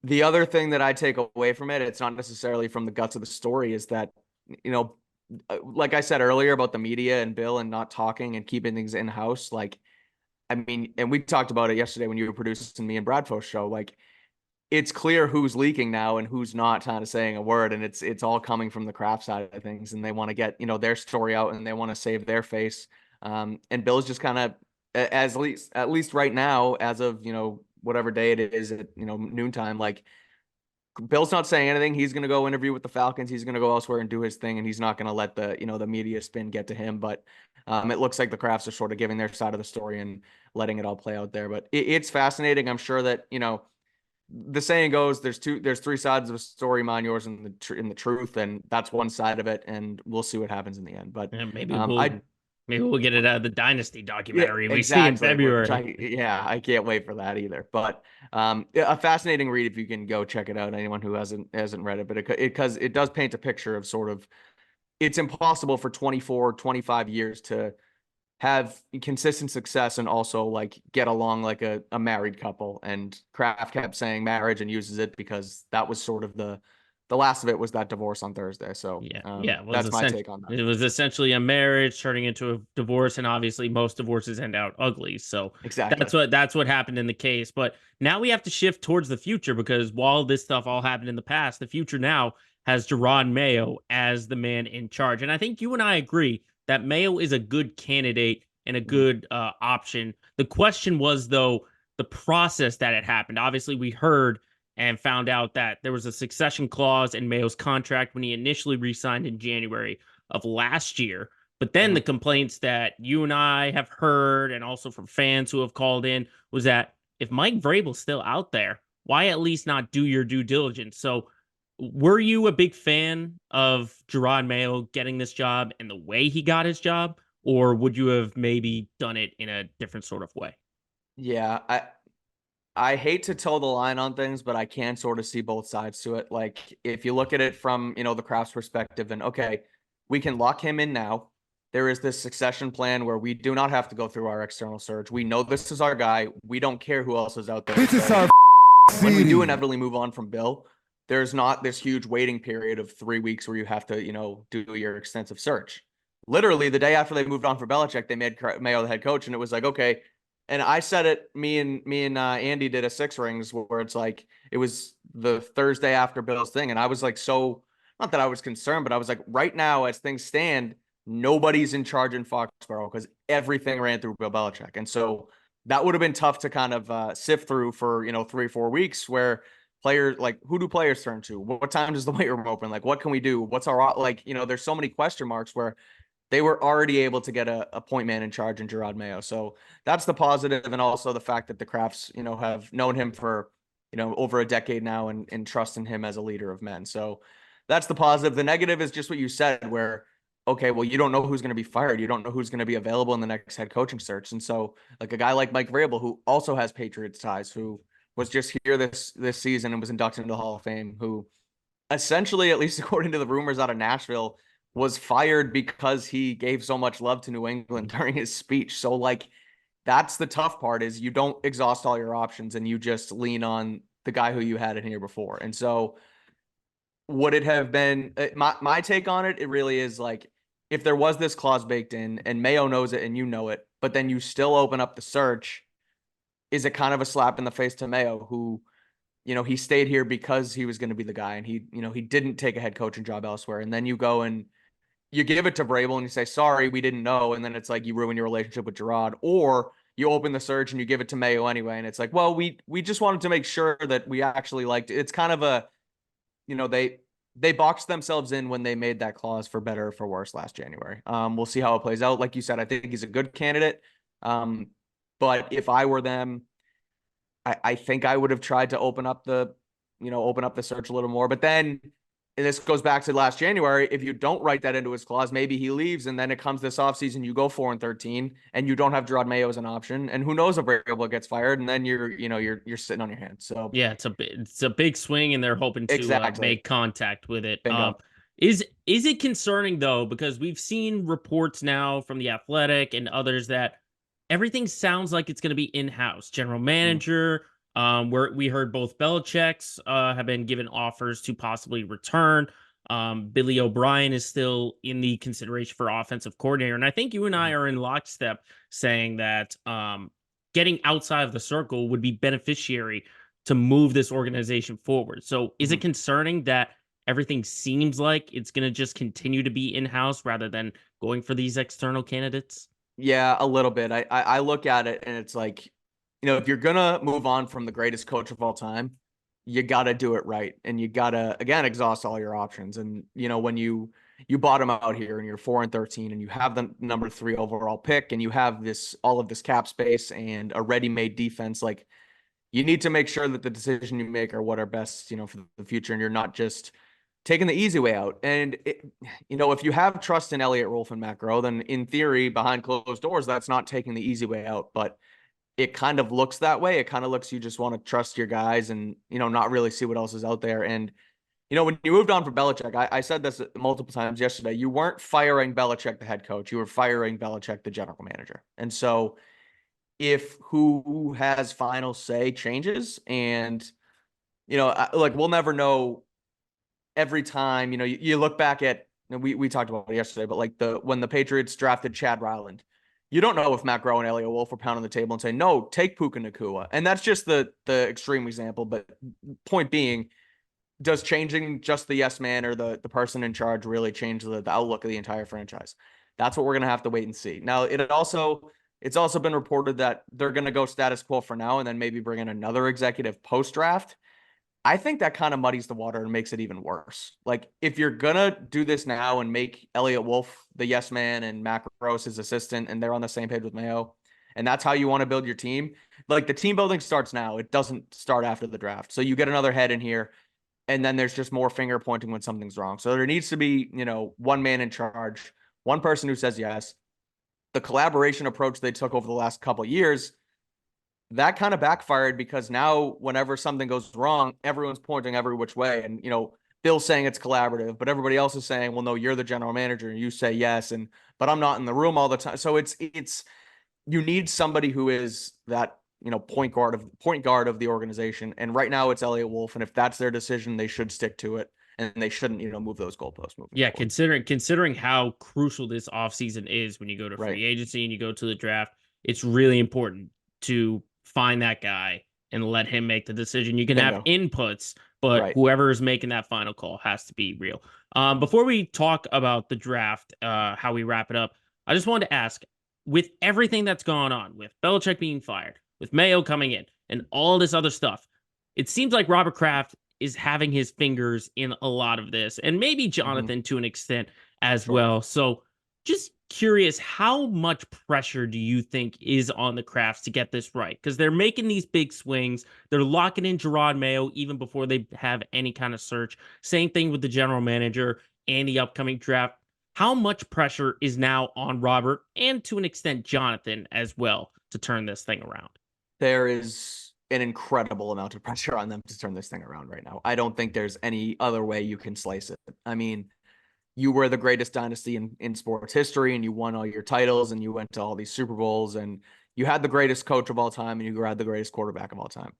The other thing that I take away from it, it's not necessarily from the guts of the story, is that, you know, like I said earlier about the media and Bill and not talking and keeping things in house. Like, I mean, and we talked about it yesterday when you were producing me and Bradfo's show. Like, it's clear who's leaking now and who's not kind of saying a word, and it's all coming from the craft side of things, and they want to get, you know, their story out and they want to save their face. And Bill's just kind of, at least right now, as of, you know, whatever day it is at, you know, noontime, like, Bill's not saying anything. He's going to go interview with the Falcons. He's going to go elsewhere and do his thing, and he's not going to let the, you know, the media spin get to him. But it looks like the Crafts are sort of giving their side of the story and letting it all play out there. But it's fascinating. I'm sure that, you know, the saying goes, there's three sides of a story, mine, yours, and the truth, and that's one side of it, and we'll see what happens in the end. But Yeah, maybe we'll get it out of the Dynasty documentary we see in exactly, February. I can't wait for that either. But a fascinating read if you can go check it out. Anyone who hasn't read it, but because it does paint a picture of sort of, it's impossible for 24, 25 years to have consistent success and also like get along like a married couple. And Kraft kept saying marriage and uses it because that was sort of the last of it was that divorce on Thursday. So that's my take on that. It was essentially a marriage turning into a divorce, and obviously most divorces end out ugly. So exactly that's what happened in the case. But now we have to shift towards the future, because while this stuff all happened in the past, the future now has Jerod Mayo as the man in charge. And I think you and I agree that Mayo is a good candidate and a good option. The question was, though, the process that had happened. Obviously, we heard and found out that there was a succession clause in Mayo's contract when he initially re-signed in January of last year. But then the complaints that you and I have heard, and also from fans who have called in, was that if Mike Vrabel's still out there, why at least not do your due diligence? So were you a big fan of Jerod Mayo getting this job and the way he got his job? Or would you have maybe done it in a different sort of way? Yeah, I hate to toe the line on things, but I can sort of see both sides to it. Like, if you look at it from, you know, the Crafts perspective, and okay, we can lock him in now. There is this succession plan where we do not have to go through our external search. We know this is our guy. We don't care who else is out there. This is our when we do inevitably move on from Bill, there's not this huge waiting period of 3 weeks where you have to, you know, do your extensive search. Literally the day after they moved on for Belichick, they made Mayo the head coach, and it was like, okay. And I said it. Me and Andy did a Six Rings where it's like it was the Thursday after Bill's thing, and I was like, so not that I was concerned, but I was like, right now as things stand, nobody's in charge in Foxborough because everything ran through Bill Belichick, and so that would have been tough to kind of sift through for, you know, 3 or 4 weeks where. Players, like, who do players turn to? What time does the weight room open? Like, what can we do? What's our, like, you know, there's so many question marks where they were already able to get a point man in charge in Jerod Mayo. So that's the positive. And also the fact that the Crafts, you know, have known him for, you know, over a decade now and trust in him as a leader of men. So that's the positive. The negative is just what you said, where, okay, well, you don't know who's going to be fired. You don't know who's going to be available in the next head coaching search. And so like a guy like Mike Vrabel, who also has Patriots ties, who was just here this season and was inducted into the Hall of Fame, who essentially, at least according to the rumors out of Nashville, was fired because he gave so much love to New England during his speech. So like, that's the tough part, is you don't exhaust all your options and you just lean on the guy who you had in here before. And so would it have been my take on it? It really is like, if there was this clause baked in and Mayo knows it and you know it, but then you still open up the search, is it kind of a slap in the face to Mayo, who, you know, he stayed here because he was going to be the guy, and he, you know, he didn't take a head coaching job elsewhere. And then you go and you give it to Vrabel and you say, sorry, we didn't know. And then it's like, you ruin your relationship with Jerod, or you open the search and you give it to Mayo anyway. And it's like, well, we just wanted to make sure that we actually liked it. It's kind of a, you know, they boxed themselves in when they made that clause for better or for worse last January. We'll see how it plays out. Like you said, I think he's a good candidate. But if I were them, I think I would have tried to open up the search a little more. But then, and this goes back to last January, if you don't write that into his clause, maybe he leaves, and then it comes this offseason, you go 4-13, and you don't have Jerod Mayo as an option. And who knows if Vrabel gets fired, and then you're sitting on your hands. So yeah, it's a big swing, and they're hoping to make contact with it. Is it concerning though, because we've seen reports now from The Athletic and others that everything sounds like it's going to be in-house. General manager, Where we heard both Belichick's have been given offers to possibly return. Billy O'Brien is still in the consideration for offensive coordinator. And I think you and I are in lockstep saying that getting outside of the circle would be beneficiary to move this organization forward. So is it concerning that everything seems like it's going to just continue to be in-house rather than going for these external candidates? Yeah, a little bit. I look at it and it's like, if you're gonna move on from the greatest coach of all time, you gotta do it right. And you gotta, again, exhaust all your options. And when you bottom out here and you're 4-13 and you have the number 3 overall pick and you have all of this cap space and a ready-made defense, like you need to make sure that the decision you make are what are best, for the future, and you're not just taking the easy way out. And if you have trust in Elliott Wolf and Matt Groh, then in theory, behind closed doors, that's not taking the easy way out. But it kind of looks that way. It kind of looks, you just want to trust your guys and, not really see what else is out there. And, when you moved on from Belichick, I said this multiple times yesterday, you weren't firing Belichick, the head coach, you were firing Belichick, the general manager. And so if who has final say changes and, we'll never know every time, you look back at, we talked about it yesterday, but when the Patriots drafted Chad Ryland, you don't know if Matt Groh and Elliott Wolf were pounding the table and saying, no, take Puka Nacua. And that's just the extreme example. But point being, does changing just the yes man or the person in charge really change the outlook of the entire franchise? That's what we're going to have to wait and see. Now, it's also been reported that they're going to go status quo for now and then maybe bring in another executive post-draft. I think that kind of muddies the water and makes it even worse. Like, if you're going to do this now and make Elliott Wolf the yes man and Matt Gross his assistant and they're on the same page with Mayo, and that's how you want to build your team, like the team building starts now. It doesn't start after the draft. So you get another head in here and then there's just more finger pointing when something's wrong. So there needs to be, one man in charge, one person who says yes. The collaboration approach they took over the last couple of years, that kind of backfired because now whenever something goes wrong, everyone's pointing every which way. And, Bill's saying it's collaborative, but everybody else is saying, well, no, you're the general manager and you say yes. But I'm not in the room all the time. So you need somebody who is that, point guard of the organization. And right now it's Elliott Wolf. And if that's their decision, they should stick to it. And they shouldn't, move those goalposts. Yeah, considering how crucial this offseason is when you go to free agency and you go to the draft, it's really important to find that guy and let him make the decision. You can have inputs, but whoever is making that final call has to be real. Before we talk about the draft, how we wrap it up, I just wanted to ask, with everything that's gone on, with Belichick being fired, with Mayo coming in, and all this other stuff, it seems like Robert Kraft is having his fingers in a lot of this, and maybe Jonathan to an extent as well. So just curious, how much pressure do you think is on the Crafts to get this right? Because they're making these big swings. They're locking in Gerard Mayo even before they have any kind of search. Same thing with the general manager and the upcoming draft. How much pressure is now on Robert and to an extent Jonathan as well to turn this thing around? There is an incredible amount of pressure on them to turn this thing around right now. I don't think there's any other way you can slice it. I mean, you were the greatest dynasty in sports history and you won all your titles and you went to all these Super Bowls and you had the greatest coach of all time and you had the greatest quarterback of all time.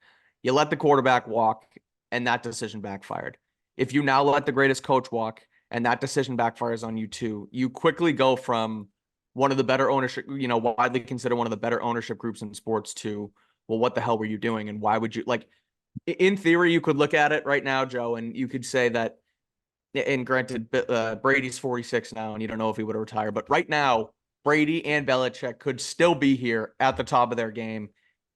You let the quarterback walk and that decision backfired. If you now let the greatest coach walk and that decision backfires on you too, you quickly go from one of the better ownership, widely considered one of the better ownership groups in sports to, well, what the hell were you doing? And why would you, like, in theory, you could look at it right now, Joe, and you could say that, and granted, Brady's 46 now, and you don't know if he would retire, but right now, Brady and Belichick could still be here at the top of their game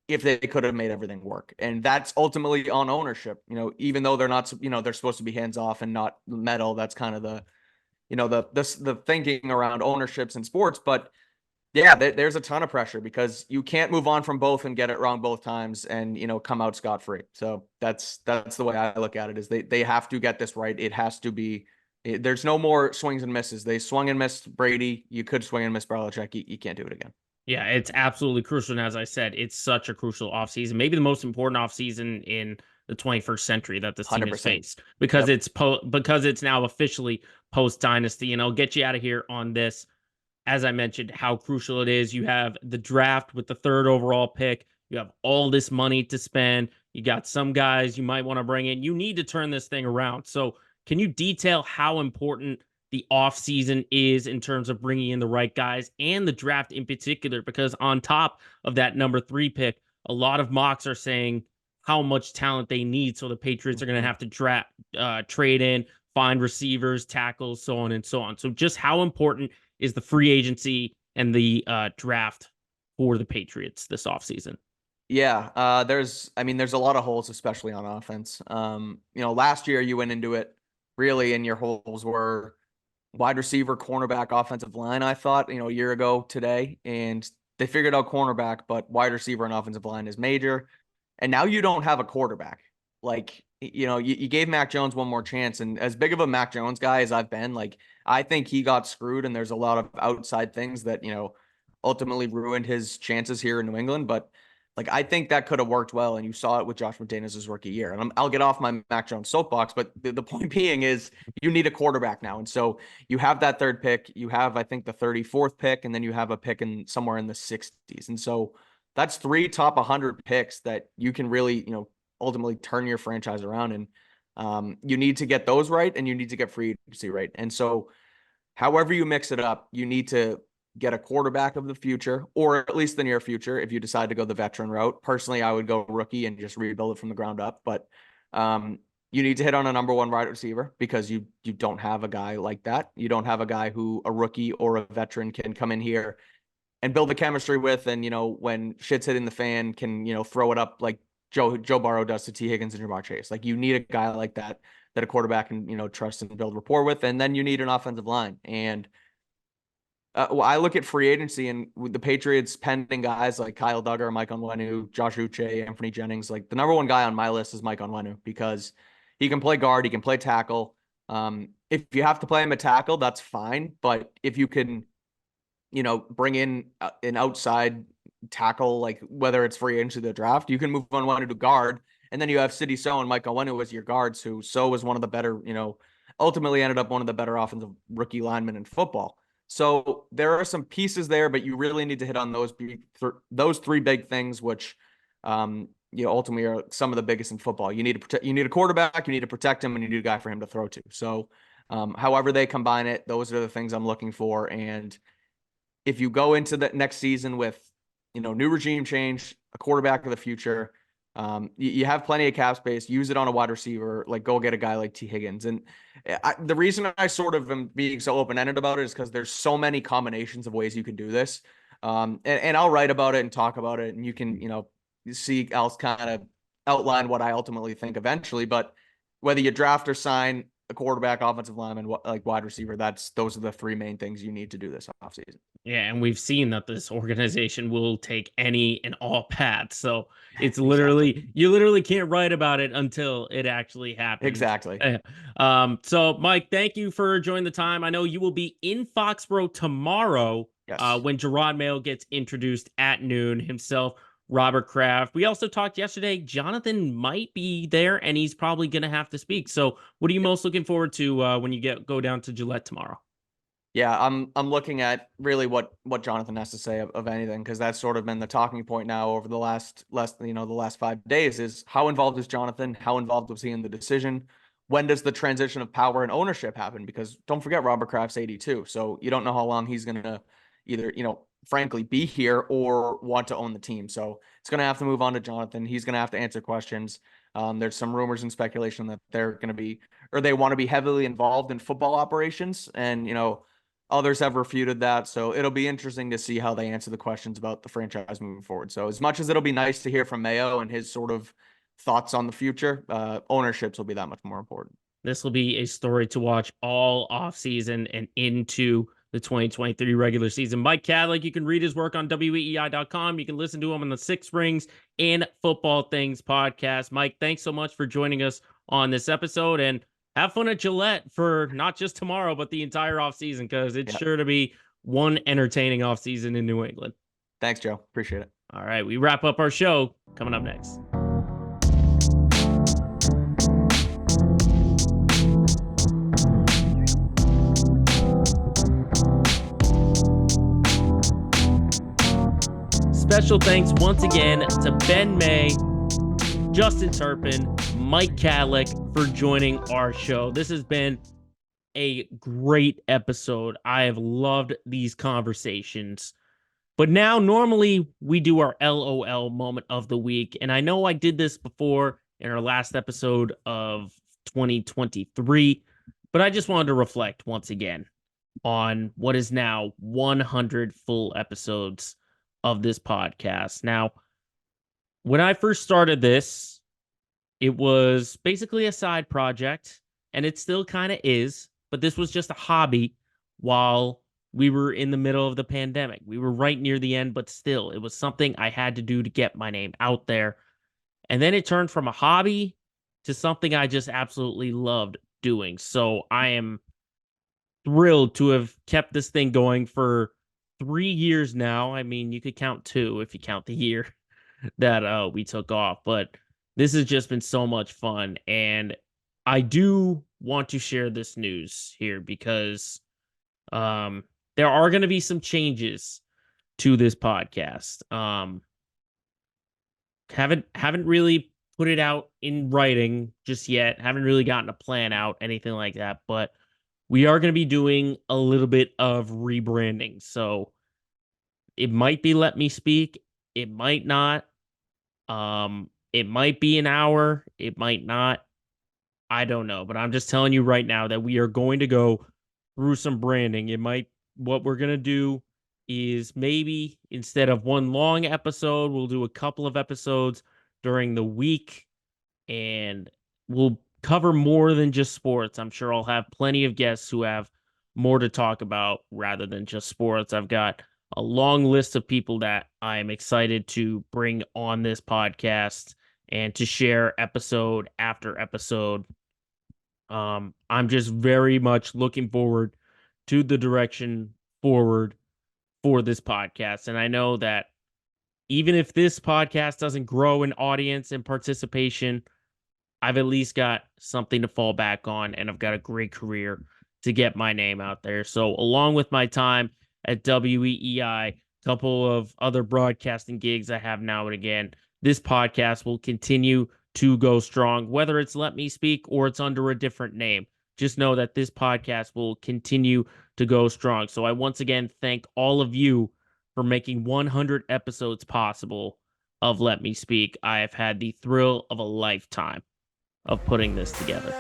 if they could have made everything work. And that's ultimately on ownership, even though they're not, they're supposed to be hands off and not metal. That's kind of the, the thinking around ownerships in sports. But yeah, there's a ton of pressure because you can't move on from both and get it wrong both times and, come out scot-free. So that's the way I look at it, is they have to get this right. It has to be, there's no more swings and misses. They swung and missed Brady. You could swing and miss Belichick. You can't do it again. Yeah, it's absolutely crucial. And as I said, it's such a crucial offseason, maybe the most important offseason in the 21st century that this team has faced, because because it's now officially post dynasty. And I'll get you out of here on this. As I mentioned, how crucial it is. You have the draft with the 3rd overall pick. You have all this money to spend. You got some guys you might want to bring in. You need to turn this thing around. So can you detail how important the offseason is in terms of bringing in the right guys and the draft in particular? Because on top of that number 3 pick, a lot of mocks are saying how much talent they need. So the Patriots are going to have to trade in, find receivers, tackles, so on and so on. So just how important is the free agency and the draft for the Patriots this offseason? Yeah, there's a lot of holes, especially on offense. Last year you went into it really, and your holes were wide receiver, cornerback, offensive line, I thought, a year ago today. And they figured out cornerback, but wide receiver and offensive line is major. And now you don't have a quarterback. Like, you gave Mac Jones one more chance. And as big of a Mac Jones guy as I've been, like, I think he got screwed. And there's a lot of outside things that, ultimately ruined his chances here in New England. But like, I think that could have worked well, and you saw it with Josh McDaniels' rookie year. And I'll get off my Mac Jones soapbox, but the point being is you need a quarterback now. And so you have that 3rd pick. You have, I think, the 34th pick, and then you have a pick in somewhere in the 60s. And so that's 3 top 100 picks that you can really, ultimately turn your franchise around. And you need to get those right, and you need to get free agency right. And so however you mix it up, you need to get a quarterback of the future, or at least the near future, if you decide to go the veteran route. Personally, I would go rookie and just rebuild it from the ground up. But you need to hit on a number 1 wide receiver, because you don't have a guy like that. You don't have a guy who a rookie or a veteran can come in here and build the chemistry with, and when shit's hitting the fan, can throw it up like Joe Burrow does to T. Higgins and Jamar Chase. Like, you need a guy like that a quarterback can trust and build rapport with, and then you need an offensive line. And I look at free agency, and with the Patriots pending guys like Kyle Duggar, Mike Onwenu, Josh Uche, Anthony Jennings, like the number 1 guy on my list is Mike Onwenu, because he can play guard, he can play tackle. If you have to play him at tackle, that's fine. But if you can, bring in an outside tackle, like whether it's free agency or the draft, you can move Onwenu to guard. And then you have Sidy Sow and Mike Onwenu as your guards, who Sow was one of the better, ultimately ended up one of the better offensive rookie linemen in football. So there are some pieces there, but you really need to hit on those 3 big things, which ultimately are some of the biggest in football. You need a quarterback, you need to protect him, and you need a guy for him to throw to. So however they combine it, those are the things I'm looking for. And if you go into the next season with, new regime change, a quarterback of the future, you have plenty of cap space, use it on a wide receiver, like go get a guy like T. Higgins. And the reason I sort of am being so open-ended about it is because there's so many combinations of ways you can do this. And I'll write about it and talk about it, and you can, see I'll kind of outline what I ultimately think eventually. But whether you draft or sign a quarterback, offensive lineman, like wide receiver, those are the 3 main things you need to do this offseason. Yeah, and we've seen that this organization will take any and all paths. So it's literally, you literally can't write about it until it actually happens. Exactly. So Mike, thank you for joining the time. I know you will be in Foxborough tomorrow. Yes. When Jerod Mayo gets introduced at noon himself, Robert Kraft. We also talked yesterday, Jonathan might be there, and he's probably going to have to speak. So what are you most looking forward to when you go down to Gillette tomorrow? Yeah, I'm looking at really what Jonathan has to say of anything, because that's sort of been the talking point now over the last 5 days, is how involved is Jonathan? How involved was he in the decision? When does the transition of power and ownership happen? Because don't forget, Robert Kraft's 82, so you don't know how long he's going to either, frankly, be here or want to own the team. So it's going to have to move on to Jonathan. He's going to have to answer questions. There's some rumors and speculation that they're going to be, or they want to be heavily involved in football operations, and others have refuted that. So it'll be interesting to see how they answer the questions about the franchise moving forward. So as much as it'll be nice to hear from Mayo and his sort of thoughts on the future, ownerships will be that much more important. This will be a story to watch all offseason and into the 2023 regular season. Mike Cadlick, you can read his work on weei.com. You can listen to him on the Six Rings and Football Things podcast. Mike, thanks so much for joining us on this episode, and have fun at Gillette for not just tomorrow, but the entire offseason, because it's sure to be one entertaining offseason in New England. Thanks, Joe. Appreciate it. All right, we wrap up our show coming up next. Special thanks once again to Ben May Justin Turpin, Mike Cadlick for joining our show. This has been a great episode. I have loved these conversations. But now, normally, we do our LOL moment of the week. And I know I did this before in our last episode of 2023, but I just wanted to reflect once again on what is now 100 full episodes of this podcast. Now, when I first started this, it was basically a side project, and it still kind of is, but this was just a hobby while we were in the middle of the pandemic. We were right near the end, but still, it was something I had to do to get my name out there. And then it turned from a hobby to something I just absolutely loved doing. So I am thrilled to have kept this thing going for 3 years now. I mean, you could count 2 if you count the year that we took off, but this has just been so much fun. And I do want to share this news here because there are going to be some changes to this podcast. Haven't really put it out in writing just yet. Haven't really gotten a plan out, anything like that. But we are going to be doing a little bit of rebranding. So it might be Let Me Speak. It might not. It might be an hour. It might not. I don't know. But I'm just telling you right now that we are going to go through some branding. What we're going to do is maybe instead of one long episode, we'll do a couple of episodes during the week, and we'll cover more than just sports. I'm sure I'll have plenty of guests who have more to talk about rather than just sports. I've got a long list of people that I'm excited to bring on this podcast and to share episode after episode. I'm just very much looking forward to the direction forward for this podcast. And I know that even if this podcast doesn't grow in audience and participation, I've at least got something to fall back on, and I've got a great career to get my name out there. So along with my time at WEEI, a couple of other broadcasting gigs I have now and again, this podcast will continue to go strong, whether it's Let Me Speak or it's under a different name. Just know that this podcast will continue to go strong. So I once again thank all of you for making 100 episodes possible of Let Me Speak. I have had the thrill of a lifetime of putting this together.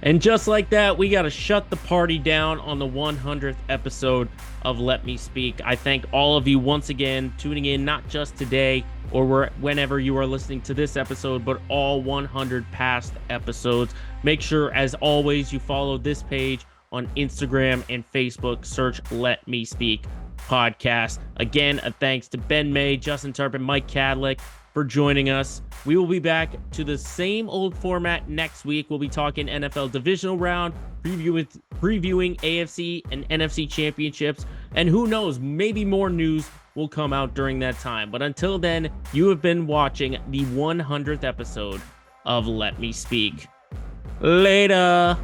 And just like that, we got to shut the party down on the 100th episode of Let Me Speak. I thank all of you once again tuning in, not just today or whenever you are listening to this episode, but all 100 past episodes. Make sure, as always, you follow this page on Instagram and Facebook. Search Let Me Speak Podcast. Again, a thanks to Ben May, Justin Turpin, Mike Cadlick for joining us. We will be back to the same old format next week. We'll be talking NFL divisional round, previewing AFC and NFC championships, and who knows, maybe more news will come out during that time. But until then, you have been watching the 100th episode of Let Me Speak. Later.